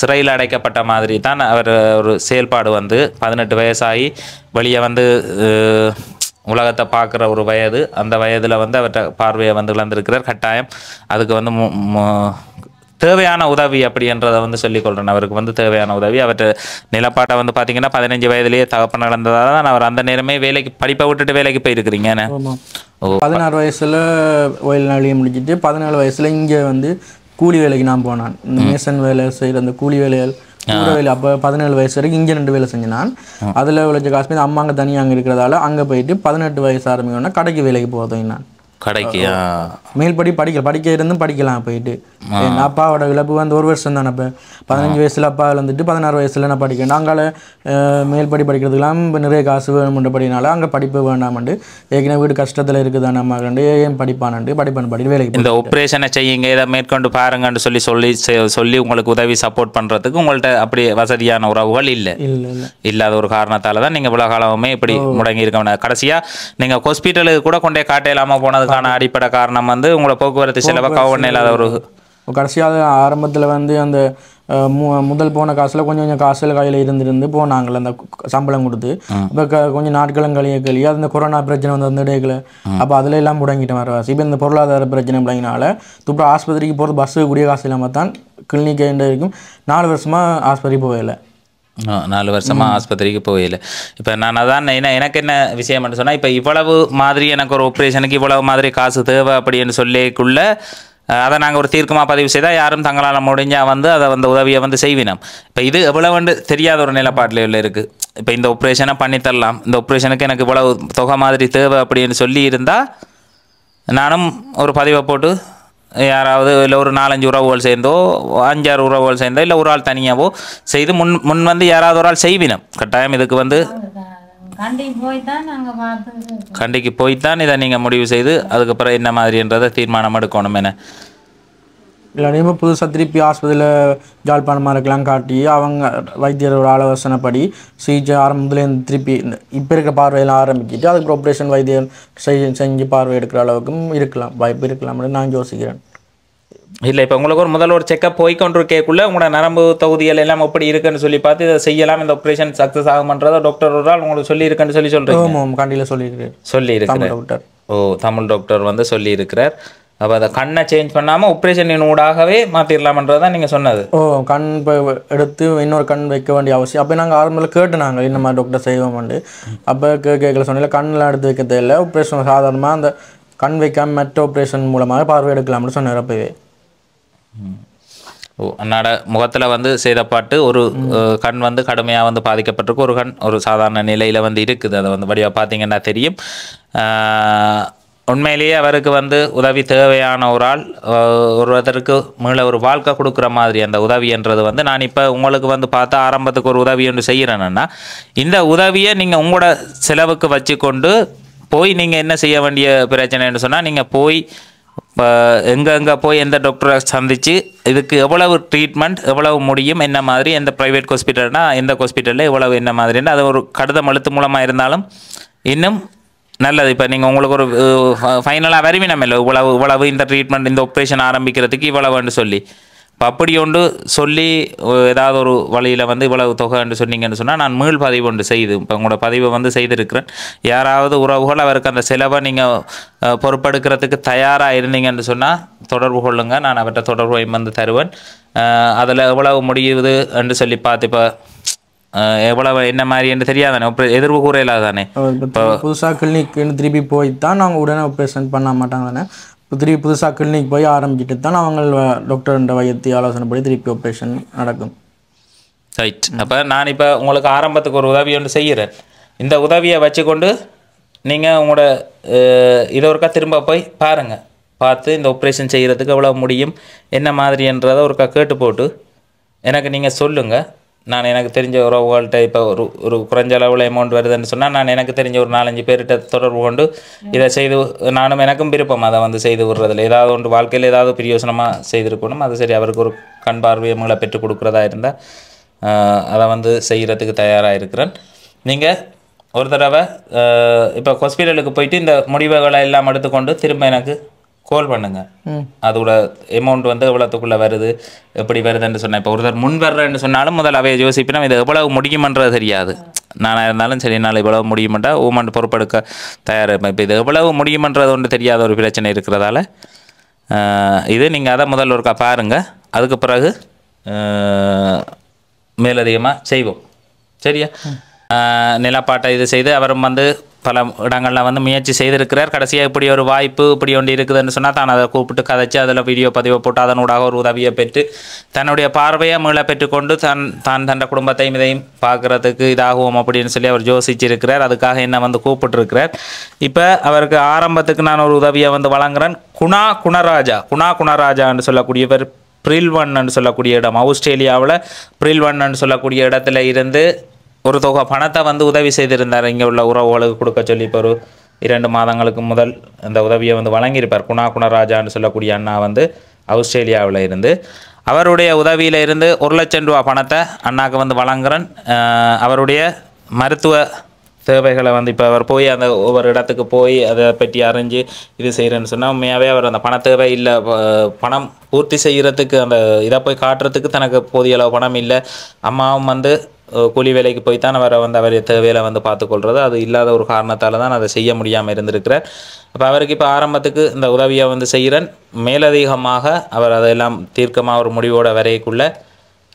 சிறையில் அடைக்கப்பட்ட மாதிரி தான் அவர் ஒரு செயல்பாடு வந்து 18 வயசாகி வெளியே வந்து உலகத்தை பார்க்குற ஒரு வயது. அந்த வயதில் வந்து அவர்கிட்ட பார்வையை வந்து இழந்திருக்கிறார். கட்டாயம் அதுக்கு வந்து தேவையான உதவி அப்படின்றத வந்து சொல்லிக்கொள்கிறேன். அவருக்கு வந்து தேவையான உதவி. அவர்கிட்ட நிலப்பாட்டை வந்து பார்த்திங்கன்னா 15 வயதிலேயே தகப்பன் இழந்ததால் தான் அவர் அந்த நேரமே வேலைக்கு படிப்பை விட்டுட்டு வேலைக்கு போயிருக்கிறீங்க. 16 வயசில் ஓயில் நாளியை முடிச்சுட்டு 14 வயசில் இங்கே வந்து கூலி வேலைக்கு நான் போனான். இந்த மேசன் வேலை செய்கிற அந்த கூலி வேலைகள் வேலை. அப்போ 17 வயசு வரைக்கும் இங்கே 2 வேலை செஞ்சேன் நான். அதில் உழைச்ச காசு அம்மா அங்கே தனியாக அங்கே இருக்கிறதால அங்கே போயிட்டு 18 வயசு ஆரம்பிக்கணும்னா கடைக்கு வேலைக்கு போதும். நான் கடைக்கு மேல்படி படிக்க இருந்தும் படிக்கலாம் போயிட்டு. என் அப்பாவோட இழப்பு வந்து 1 வருஷம் தானே. இப்போ 15 வயசில் அப்பா இழந்துட்டு 16 வயசில் நான் படிக்கிறேன். நாங்கள் மேல்படி படிக்கிறதுக்கெல்லாம் இப்போ நிறைய காசு வேணுமென்றபடினால அங்கே படிப்பு வேண்டாமண்டு ஏற்கனவே வீடு கஷ்டத்தில் இருக்குதான் நம்ம கண்டு ஏன் படிப்பானு படிப்பான்னு வேலைக்கு. இந்த ஆப்ரேஷனை செய்யுங்க, இதை மேற்கொண்டு பாருங்கன்னு சொல்லி உங்களுக்கு உதவி சப்போர்ட் பண்ணுறதுக்கு உங்கள்கிட்ட அப்படி வசதியான உறவுகள் இல்லாத ஒரு காரணத்தால் தான் நீங்கள் இவ்வளோ காலமே இப்படி முடங்கி இருக்க. கடைசியாக நீங்கள் ஹாஸ்பிட்டலுக்கு கூட கொண்டே காட்டையில்லாமல் போனது அடிப்படை காரணம் வந்து உங்களை போக்குவரத்து செலவை கவர்ன இல்லாத ஒரு. கடைசியாக ஆரம்பத்தில் வந்து அந்த முதல் போன காசில் கொஞ்சம் காசில் கையில் இருந்து போனாங்கள்ல அந்த சம்பளம் கொடுத்து. இப்போ கொஞ்சம் நாட்களும் கழிய அந்த கொரோனா பிரச்சனை வந்து அந்த இடையில அப்போ அதில் எல்லாம் முடங்கிட்டேன் வரவாசி. இப்போ இந்த பொருளாதார பிரச்சனை முடங்கினால துப்புற ஆஸ்பத்திரிக்கு போகிறது பஸ்ஸு கூடிய காசு இல்லாமல் தான் கிளினிக் வரைக்கும் 4 வருஷமாக ஆஸ்பத்திரி போகலை. 4 வருஷமாக ஆஸ்பத்திரிக்கு போகல. இப்போ நான் அதான் எனக்கு என்ன விஷயம்னு சொன்னால் இப்போ இவ்வளவு மாதிரி எனக்கு ஒரு ஆப்ரேஷனுக்கு இவ்வளவு மாதிரி காசு தேவை அப்படின்னு சொல்லிக்குள்ள அதை நாங்கள் ஒரு தீர்க்கமாக பதிவு செய்தால் யாரும் தங்களால் முடிஞ்சால் வந்து அதை வந்து உதவியை வந்து செய்வினோம். இப்போ இது எவ்வளவு தெரியாத ஒரு நிலப்பாட்டில் இருக்குது. இப்போ இந்த ஆப்ரேஷனை பண்ணித்தரலாம், இந்த ஆப்ரேஷனுக்கு எனக்கு இவ்வளவு தொகை மாதிரி தேவை அப்படின்னு சொல்லி இருந்தால் நானும் ஒரு பதிவை போட்டு யாராவது இல்லை ஒரு 4-5 உறவுகள் சேர்ந்தோ 5-6 உறவுகள் சேர்ந்தோ இல்லை ஒரு ஆள் தனியாவோ செய்து முன் வந்து யாராவது ஒரு ஆள் செய்வினோம். கட்டாயம் இதுக்கு வந்து கண்டிக்கு போய்த்தான் இதை நீங்கள் முடிவு செய்து அதுக்கப்புறம் என்ன மாதிரின்றதை தீர்மானம் எடுக்கணும். என்ன இல்லாட்டியுமே புதுசாக திருப்பி ஆஸ்பத்திரியில் ஜாழ்ப்பாணமாக இருக்கலாம் காட்டி அவங்க வைத்தியரோட ஆலோசனைப்படி சிகிச்சை ஆரம்பத்துலேருந்து திருப்பி இப்போ இருக்கிற பார்வையில் ஆரம்பிச்சுட்டு அதுக்கு ஆப்ரேஷன் வைத்தியம் செஞ்சு பார்வை எடுக்கிற அளவுக்கும் இருக்கலாம், வாய்ப்பு இருக்கலாம்னு நான் யோசிக்கிறேன். இல்லை இப்போ உங்களுக்கு ஒரு முதல்ல ஒரு செக்கப் போய்கொண்டிருக்கேக்குள்ள உங்களோட நரம்பு தொகுதிகள் எல்லாம் எப்படி இருக்குன்னு சொல்லி பார்த்து இதை செய்யலாம், இந்த ஆப்ரேஷன் சக்ஸஸ் ஆகும்ன்றதை டாக்டர் ஒரு ஆள் உங்களுக்கு சொல்லியிருக்கேன்னு சொல்கிறீங்க. கண்டிப்பாக சொல்லியிருக்கிறேன் டாக்டர். ஓ, தமிழ் டாக்டர் வந்து சொல்லியிருக்கிறார். அப்போ அதை கண்ணை சேஞ்ச் பண்ணாமல் ஆப்ரேஷனின் ஊடாகவே மாற்றிடலாம்ன்றது தான் நீங்கள் சொன்னது. கண் இப்போ எடுத்து இன்னொரு கண் வைக்க வேண்டிய அவசியம். அப்போ நாங்கள் ஆரம்பத்தில் கேட்டுனாங்க இந்த மாதிரி டாக்டர் செய்வோம்ண்டு. அப்போ கேட்கல சொன்னீங்க கண்ணெலாம் எடுத்து வைக்க தேவையில்லை, ஆப்ரேஷன் சாதாரணமாக அந்த கண் வைக்காம மெட் ஆப்ரேஷன் மூலமாக பார்வை எடுக்கலாம்னு சொன்னார். அப்போவே அன்னாட முகத்தில் வந்து செய்தப்பாட்டு ஒரு கண் வந்து கடுமையாக வந்து பாதிக்கப்பட்டிருக்கு, ஒரு கண் ஒரு சாதாரண நிலையில் வந்து இருக்குது. அதை வந்து வடிவாக பார்த்தீங்கன்னா தெரியும். உண்மையிலேயே அவருக்கு வந்து உதவி தேவையான ஒரு ஆள், ஒருவருக்கு மேலே ஒரு வாழ்க்கை கொடுக்குற மாதிரி அந்த உதவின்றது வந்து நான் இப்போ உங்களுக்கு வந்து பார்த்தா ஆரம்பத்துக்கு ஒரு உதவி ஒன்று செய்கிறேன்னா, இந்த உதவியை நீங்கள் உங்களோட செலவுக்கு வச்சு கொண்டு போய் நீங்கள் என்ன செய்ய வேண்டிய பிரச்சனைன்னு சொன்னால், நீங்கள் போய் எங்கே போய் எந்த டாக்டரை சந்தித்து இதுக்கு எவ்வளவு ட்ரீட்மெண்ட் எவ்வளவு முடியும், என்ன மாதிரி, எந்த ப்ரைவேட் ஹாஸ்பிட்டல்னால் எந்த ஹாஸ்பிட்டலில் எவ்வளவு என்ன மாதிரின்னு அது ஒரு கடிதம் எழுத்து மூலமாக இருந்தாலும் இன்னும் நல்லது. இப்போ நீங்கள் உங்களுக்கு ஒரு ஃபைனலாக வருவினம் இல்லை இவ்வளவு இந்த ட்ரீட்மெண்ட் இந்த ஆப்ரேஷன் ஆரம்பிக்கிறதுக்கு இவ்வளவுன்னு சொல்லி, இப்போ அப்படி ஒன்று சொல்லி ஏதாவது ஒரு வழியில் வந்து இவ்வளவு தொகைன்னு சொன்னீங்கன்னு சொன்னால் நான் மீள் பதிவு ஒன்று செய்து இப்போ உங்களோட பதிவை வந்து செய்திருக்கிறேன். யாராவது உறவுகள் அவருக்கு அந்த செலவை நீங்கள் பொறுப்பெடுக்கிறதுக்கு தயாராக இருந்தீங்கன்னு சொன்னால் தொடர்பு கொள்ளுங்கள், நான் அவர்கிட்ட தொடர்பை வந்து தருவேன். அதில் எவ்வளவு முடியுது என்று சொல்லி பார்த்து இப்போ எவ்வளவு என்ன மாதிரி என்று தெரியாதானே, எதிர்வு கூறையில்லாத தானே. இப்போ புதுசாக கிளினிக்னு திருப்பி போய் தான் நாங்கள் உடனே ஆப்ரேஷன் பண்ண மாட்டாங்க தானே. இப்போ திருப்பி புதுசாக கிளினிக் போய் ஆரம்பிச்சுட்டு தான் அவங்க டாக்டர் வைத்திய ஆலோசனைப்படி திருப்பி ஆப்ரேஷன் நடக்கும். ரைட். அப்போ நான் இப்போ உங்களுக்கு ஆரம்பத்துக்கு ஒரு உதவி ஒன்று செய்கிறேன். இந்த உதவியை வச்சுக்கொண்டு நீங்கள் உங்களோட இதை ஒருக்கா திரும்ப போய் பாருங்கள், பார்த்து இந்த ஆப்ரேஷன் செய்கிறதுக்கு எவ்வளோ முடியும் என்ன மாதிரின்றதை ஒருக்கா கேட்டு போட்டு எனக்கு நீங்கள் சொல்லுங்கள். நான் எனக்கு தெரிஞ்ச உறவுகள்கிட்ட இப்போ ஒரு குறைஞ்ச அளவில் அமௌண்ட் வருதுன்னு சொன்னால் நான் எனக்கு தெரிஞ்ச ஒரு 4-5 பேர்கிட்ட தொடர்பு கொண்டு இதை செய்து நானும் எனக்கும் விருப்பம் அதை வந்து செய்து விடுறதில்ல. ஏதாவது ஒன்று வாழ்க்கையில் ஏதாவது பிரியோசனமாக செய்திருக்கணும். அது சரி, அவருக்கு ஒரு கண் பார்வையை மூளை பெற்றுக் கொடுக்குறதா இருந்தால் அதை வந்து செய்கிறதுக்கு தயாராக இருக்கிறேன். நீங்கள் ஒரு தடவை இப்போ ஹாஸ்பிட்டலுக்கு போயிட்டு இந்த முடிவுகளை எல்லாம் எடுத்துக்கொண்டு திரும்ப எனக்கு கால் பண்ணுங்க. அதோட அமௌண்ட் வந்து எவ்வளோத்துக்குள்ளே வருது எப்படி வருதுன்னு சொன்னேன். இப்போ ஒருத்தர் முன் வர்றேன்னு சொன்னாலும் முதல்ல அவைய யோசிப்பினா இது எவ்வளவு முடியுமன்றது தெரியாது. நானாக இருந்தாலும் சரி, என்னால் இவ்வளவு முடியுமெண்டா ஊமெண்ட் பொறுப்பெடுக்க தயாராக. இப்போ இது எவ்வளவு முடியுமன்றது ஒன்று தெரியாத ஒரு பிரச்சனை இருக்கிறதால இது நீங்கள் அதை முதல்ல ஒருக்கா பாருங்கள். அதுக்கு பிறகு மேலதிகமாக செய்வோம். சரியா? நிலப்பாட்டை இது செய்து அவரும் வந்து பல இடங்களில் வந்து முயற்சி செய்திருக்கிறார். கடைசியாக இப்படி ஒரு வாய்ப்பு இப்படி ஒன்று இருக்குதுன்னு சொன்னால் தான் அதை கூப்பிட்டு கதைச்சி அதில் வீடியோ பதிவை போட்டு அதனூடாக ஒரு உதவியை பெற்று தன்னுடைய பார்வையை மீள பெற்றுக்கொண்டு தன் குடும்பத்தையும் இதையும் பார்க்குறதுக்கு இதாகுவோம் அப்படின்னு சொல்லி அவர் யோசிச்சிருக்கிறார். அதுக்காக என்ன வந்து கூப்பிட்டுருக்கிறார். இப்போ அவருக்கு ஆரம்பத்துக்கு நான் ஒரு உதவியை வந்து வழங்குறேன். குணராஜான்னு சொல்லக்கூடியவர் பிரில்வன்னு சொல்லக்கூடிய இடம், ஆஸ்திரேலியாவில் பிரில்வன்னு சொல்லக்கூடிய இடத்துல இருந்து ஒரு தொகை பணத்தை வந்து உதவி செய்திருந்தார். இங்கே உள்ள உறவுகளுக்கு கொடுக்க சொல்லி இப்போ ஒரு 2 மாதங்களுக்கு முதல் அந்த உதவியை வந்து வழங்கியிருப்பார். குணராஜான்னு சொல்லக்கூடிய அண்ணா வந்து ஆஸ்திரேலியாவில் இருந்து அவருடைய உதவியில் இருந்து 1 லட்சம் ரூபா பணத்தை அண்ணாவுக்கு வந்து வழங்குறேன். அவருடைய மருத்துவ தேவைகளை வந்து இப்போ அவர் போய் அந்த ஒவ்வொரு இடத்துக்கு போய் அதை பற்றி அறிஞ்சு இது செய்கிறேன்னு சொன்னால் உண்மையாகவே அவர் அந்த பண தேவை இல்லை, பணம் பூர்த்தி செய்கிறதுக்கு அந்த இதை போய் காட்டுறதுக்கு தனக்கு போதிய அளவு பணம் இல்லை. அம்மாவும் வந்து கூலி வேலைக்கு போய் தான் அவரை வந்து அவர் தேவையில் வந்து பார்த்துக்கொள்கிறது. அது இல்லாத ஒரு காரணத்தால் தான் அதை செய்ய முடியாமல் இருந்திருக்கிறார். அப்போ அவருக்கு இப்போ ஆரம்பத்துக்கு இந்த உதவியை வந்து செய்கிறேன். மேலதிகமாக அவர் அதெல்லாம் தீர்க்கமாக ஒரு முடிவோட வரைக்குள்ளே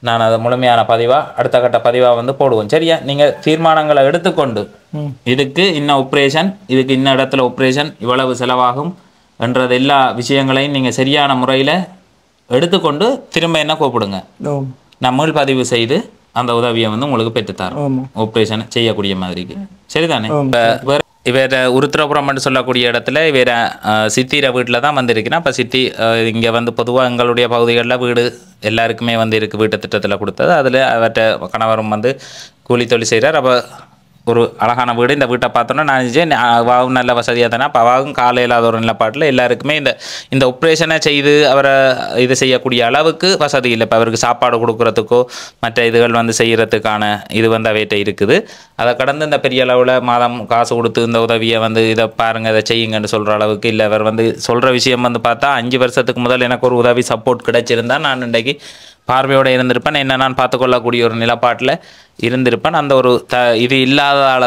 நான் அதை முழுமையான பதிவாக அடுத்த கட்ட பதிவாக வந்து போடுவோம். சரியா? நீங்கள் தீர்மானங்களை எடுத்துக்கொண்டு இதுக்கு இன்ன ஆப்ரேஷன், இதுக்கு இன்ன இடத்துல ஆப்ரேஷன், இவ்வளவு செலவாகும் என்றது எல்லா விஷயங்களையும் நீங்கள் சரியான முறையில் எடுத்துக்கொண்டு திரும்ப என்ன கூப்பிடுங்க. நான் மீள் பதிவு செய்து அந்த உதவியை வந்து உங்களுக்கு பெற்றுத்தாரோம் ஆப்ரேஷன் செய்யக்கூடிய மாதிரிக்கு. சரிதானே? இப்போ இவர் உருத்திரபுரம்னு சொல்லக்கூடிய இடத்துல இவர் சித்திர வீட்டில் தான் வந்திருக்கிறேன். இப்போ சித்தி இங்கே வந்து பொதுவாக எங்களுடைய பகுதிகளில் வீடு எல்லாருக்குமே வந்து இருக்குது, வீட்டு திட்டத்தில் கொடுத்தது. அதில் அவர்கிட்ட கணவரும் வந்து கூலி தொழில் செய்கிறார். அப்போ ஒரு அழகான வீடு. இந்த வீட்டை பார்த்தோன்னா நான் நினச்சேன் அவாவும் நல்ல வசதியாக தானே. அப்போ அவாவும் காலை இல்லாத ஒரு நிலப்பாட்டில் எல்லாருக்குமே இந்த ஆப்ரேஷனை செய்து அவரை இது செய்யக்கூடிய அளவுக்கு வசதி இல்லை. இப்போ அவருக்கு சாப்பாடு கொடுக்குறதுக்கோ மற்ற இதுகள் வந்து செய்கிறதுக்கான இது வந்து அவைகிட்ட இருக்குது. அதை கடந்து இந்த பெரிய அளவில் மாதம் காசு கொடுத்து இந்த உதவியை வந்து இதை பாருங்கள் இதை செய்யுங்கன்னு சொல்கிற அளவுக்கு இல்லை. அவர் வந்து சொல்கிற விஷயம் வந்து பார்த்தா 5 வருஷத்துக்கு முதல் எனக்கு ஒரு உதவி சப்போர்ட் கிடைச்சிருந்தா நான் இன்றைக்கு பார்வையோடு இருந்திருப்பேன். என்ன நான் பார்த்துக்கொள்ளக்கூடிய ஒரு நிலப்பாட்டில் இருந்திருப்பேன். அந்த ஒரு இது இல்லாததால்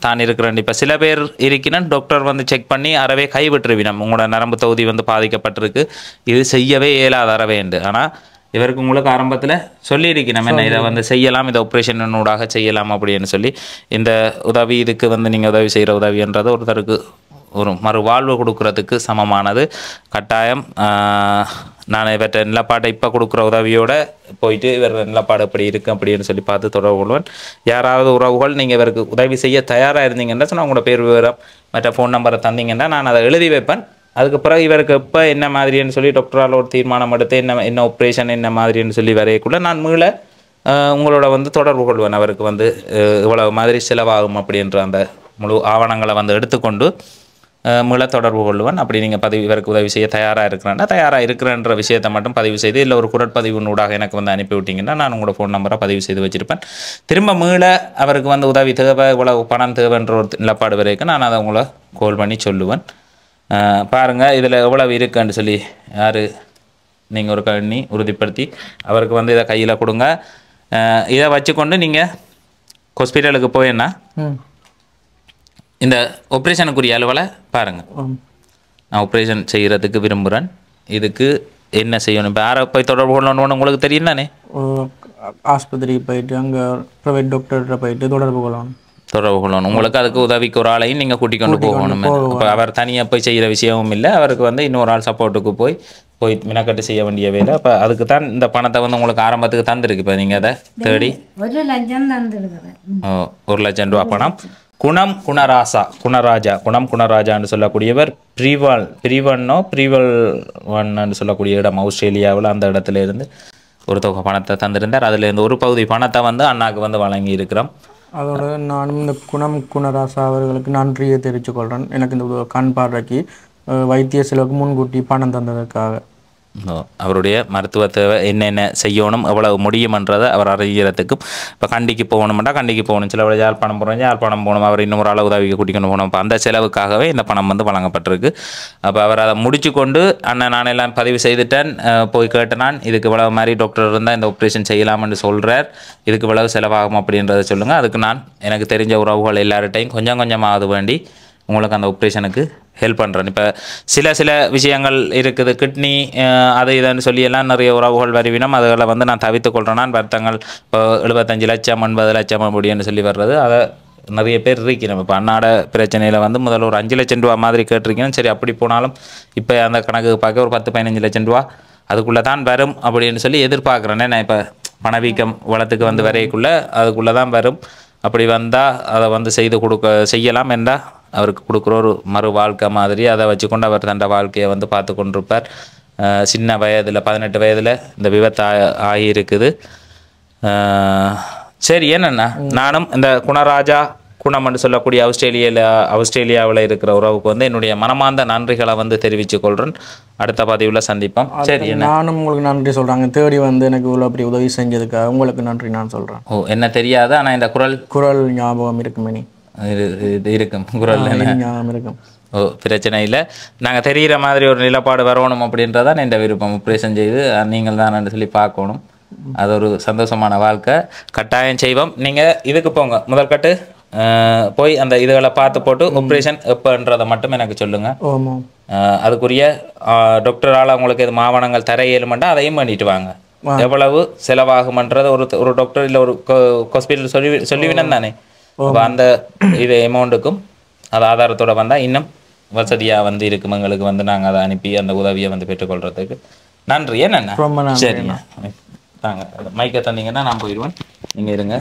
தான் இருக்கிறேன். இப்போ சில பேர் இருக்கணும் டாக்டர் வந்து செக் பண்ணி அறவே கைவிட்டுருவினம், உங்களோட நரம்பு தொகுதி வந்து பாதிக்கப்பட்டிருக்கு, இது செய்யவே இயலாத அறவேண்டு. ஆனால் இவருக்கு உங்களுக்கு ஆரம்பத்தில் சொல்லியிருக்கணும் என்ன இதை வந்து செய்யலாம், இதை ஆப்ரேஷனூடாக செய்யலாம் அப்படின்னு சொல்லி. இந்த உதவி இதுக்கு வந்து நீங்கள் உதவி செய்கிற உதவின்றது ஒருத்தருக்கு ஒரு மறுவாழ்வு கொடுக்கறதுக்கு சமமானது. கட்டாயம் நான் இவற்றை நிலப்பாட்டை இப்போ கொடுக்குற உதவியோடு போயிட்டு இவர் நிலப்பாடு எப்படி இருக்குது அப்படின்னு சொல்லி பார்த்து தொடர்பு கொள்வேன். யாராவது உறவுகள் நீங்கள் இவருக்கு உதவி செய்ய தயாராக இருந்தீங்கன்னா சொன்னால் உங்களோட பேர் விவரம் மற்ற ஃபோன் நம்பரை தந்தீங்கன்னா நான் அதை எழுதி வைப்பேன். அதுக்கு பிறகு இவருக்கு எப்போ என்ன மாதிரின்னு சொல்லி டாக்டரால் ஒரு தீர்மானம் எடுத்து என்ன ஆப்ரேஷன் என்ன மாதிரின்னு சொல்லி வரையக்குள்ள நான் மீள உங்களோட வந்து தொடர்பு கொள்வேன். அவருக்கு வந்து இவ்வளவு மாதிரி செலவாகும் அப்படின்ற அந்த முழு ஆவணங்களை வந்து எடுத்துக்கொண்டு மீள தொடர்பு கொள்வேன். அப்படி நீங்கள் இவருக்கு உதவி செய்ய தயாராக இருக்கிறன்ற விஷயத்தை மட்டும் பதிவு செய்து இல்லை ஒரு குரட்பதிவு ஊடாக எனக்கு வந்து அனுப்பி விட்டிங்கன்னா நான் உங்களோட ஃபோன் நம்பரை பதிவு செய்து வச்சுருப்பேன். திரும்ப மீள அவருக்கு வந்து உதவி தேவை, இவ்வளவு பணம் தேவைன்ற ஒரு நிலப்பாடு வரைக்கும் நான் அதை உங்களை கால் பண்ணி சொல்லுவேன். பாருங்கள் இதில் எவ்வளவு இருக்குன்னு சொல்லி யார் நீங்கள் ஒரு கண்ணி உறுதிப்படுத்தி அவருக்கு வந்து இதை கையில் கொடுங்க. இதை வச்சுக்கொண்டு நீங்கள் ஹாஸ்பிட்டலுக்கு போயின்னா இந்த ஆப்ரேஷனுக்குரிய அலுவலை பாருங்கள். நான் ஆப்ரேஷன் செய்கிறதுக்கு விரும்புகிறேன், இதுக்கு என்ன செய்யணும், இப்போ யாரை போய் தொடர்பு கொள்ளணும்னு உங்களுக்கு தெரியும் தானே. ஆஸ்பத்திரிக்கு போயிட்டு அங்கே ப்ரைவேட் டாக்டர்கிட்ட போயிட்டு தொடர்பு கொள்ளணும். உங்களுக்கு அதுக்கு உதவிக்கு ஒரு ஆளையும் நீங்கள் கூட்டிக் கொண்டு போகணும். இப்போ அவர் தனியாக போய் செய்கிற விஷயமும் இல்லை, அவருக்கு வந்து இன்னொரு ஆள் சப்போர்ட்டுக்கு போய் மினக்கட்டு செய்ய வேண்டிய வேலை. அப்போ அதுக்கு தான் இந்த பணத்தை வந்து உங்களுக்கு ஆரம்பத்துக்கு தந்துருக்கு. இப்போ நீங்கள் அதை தேடி 1 லட்சம் தந்துருக்குறேன். 1 லட்சம் ரூபா பணம். குணம் குணராஜான்னு சொல்லக்கூடியவர் பிரிவல்னு சொல்லக்கூடிய இடம் ஆஸ்திரேலியாவில், அந்த இடத்துல இருந்து ஒரு தொகை பணத்தை தந்திருந்தார். அதுலேருந்து ஒரு பகுதி பணத்தை வந்து அண்ணாக்கு வந்து வழங்கி இருக்கிறோம். அதோட நானும் இந்த குணராசா அவர்களுக்கு நன்றியை தெரிவித்துக் கொள்கிறேன். எனக்கு இந்த கண் பார்வைக்கு வைத்திய செலவுக்கு முன்கூட்டி பணம் தந்ததற்காக. அவருடைய மருத்துவ தேவை என்னென்ன செய்யணும் எவ்வளவு முடியுமன்றதை அவர் அறிகிறதுக்கும். இப்போ கண்டிக்கு போகணுமெண்டா கண்டிக்கு போகணும், சில யாழ்ப்பாணம் போகணும், அவர் இன்னொரு அளவு உதவிக்கு கூட்டிக்கொண்டு போகணும். அப்போ அந்த செலவுக்காகவே இந்த பணம் வந்து வழங்கப்பட்டிருக்கு. அப்போ அவர் அதை முடிச்சு கொண்டு அண்ணன் நானெல்லாம் பதிவு செய்துட்டேன், போய் கேட்டேன் இதுக்கு இவ்வளவு மாதிரி டாக்டர் இருந்தால் இந்த ஆப்ரேஷன் செய்யலாம்னு சொல்கிறார், இதுக்கு இவ்வளவு செலவாகும் அப்படின்றத சொல்லுங்கள். அதுக்கு நான் எனக்கு தெரிஞ்ச உறவுகள் எல்லார்ட்டையும் கொஞ்சம் கொஞ்சமாவது வேண்டி உங்களுக்கு அந்த ஆப்ரேஷனுக்கு ஹெல்ப் பண்ணுறேன். இப்போ சில விஷயங்கள் இருக்குது, கிட்னி அது இதுன்னு சொல்லியெல்லாம் நிறைய உறவுகள் வருவினம், அதுகளை வந்து நான் தவிர்த்து கொள்கிறேன். வருத்தங்கள் இப்போ 75 லட்சம் 80 லட்சம் அப்படின்னு சொல்லி வர்றது, அதை நிறைய பேர் இருக்கணும். இப்போ அண்ணாட பிரச்சனையில் வந்து முதல்ல ஒரு 5 லட்சம் ரூபா மாதிரி கேட்டிருக்கணும். சரி அப்படி போனாலும் இப்போ அந்த கணக்கு பார்க்க ஒரு 10-15 லட்சம் ரூபா அதுக்குள்ளே தான் வரும் அப்படின்னு சொல்லி எதிர்பார்க்குறேன். நான் இப்போ பணவீக்கம் வளத்துக்கு வந்து வரைக்குள்ளே அதுக்குள்ளே தான் வரும். அப்படி வந்தால் அதை வந்து செய்யலாம் என்றால் அவருக்கு கொடுக்குற ஒரு மறு வாழ்க்கை மாதிரி அதை வச்சுக்கொண்டு அவர் தண்ட வாழ்க்கையை வந்து பார்த்து கொண்டிருப்பார். சின்ன வயதில் 18 வயதில் இந்த விபத்து ஆகியிருக்குது. சரி, என்னென்னா நானும் இந்த குணம்னு சொல்லக்கூடிய ஆஸ்திரேலியாவில் இருக்கிற உறவுக்கு வந்து என்னுடைய மனமார்ந்த நன்றிகளை வந்து தெரிவித்துக் கொள்கிறேன். அடுத்த பதிவில் சந்திப்போம். சரி, நானும் உங்களுக்கு நன்றி சொல்கிறாங்க, தேடி வந்து எனக்கு இவ்வளோ அப்படி உதவி செஞ்சதுக்காக உங்களுக்கு நன்றி நான் சொல்கிறேன். என்ன தெரியாது, ஆனால் இந்த குரல் ஞாபகம் இருக்குமே இருக்கும், குரல் ஞாபகம் இருக்கும். பிரச்சனை இல்லை. நாங்கள் தெரிகிற மாதிரி ஒரு நிலப்பாடு வரணும் அப்படின்றதான் இந்த விருப்பம். ஆப்ரேஷன் செய்து நீங்கள் தான் சொல்லி பார்க்கணும், அது ஒரு சந்தோஷமான வாழ்க்கை. கட்டாயம் செய்வோம். நீங்கள் இதுக்கு போங்க, முதல் கட்டு போய் அந்த இதுகளை பார்த்து போட்டு ஆப்ரேஷன் எப்போன்றதை மட்டும் எனக்கு சொல்லுங்கள். அதுக்குரிய டாக்டரால் உங்களுக்கு இது ஆவணங்கள் தர இயலுமெண்டா அதையும் பண்ணிட்டு வாங்க. எவ்வளவு செலவாகுமன்றது ஒரு டாக்டர் இல்லை ஒரு ஹாஸ்பிட்டல் சொல்லிவினம் தானே. அந்த இது அமௌண்ட்டுக்கும் அது ஆதாரத்தோடு வந்தால் இன்னும் வசதியாக வந்து இருக்கும் எங்களுக்கு வந்து நாங்கள் அதை அனுப்பி அந்த உதவியை வந்து பெற்றுக்கொள்கிறதுக்கு. நன்றி. என்னென்ன சரிங்க, தாங்க மைக்கை தந்தீங்கன்னா நான் போயிடுவேன், நீங்கள் இருங்க.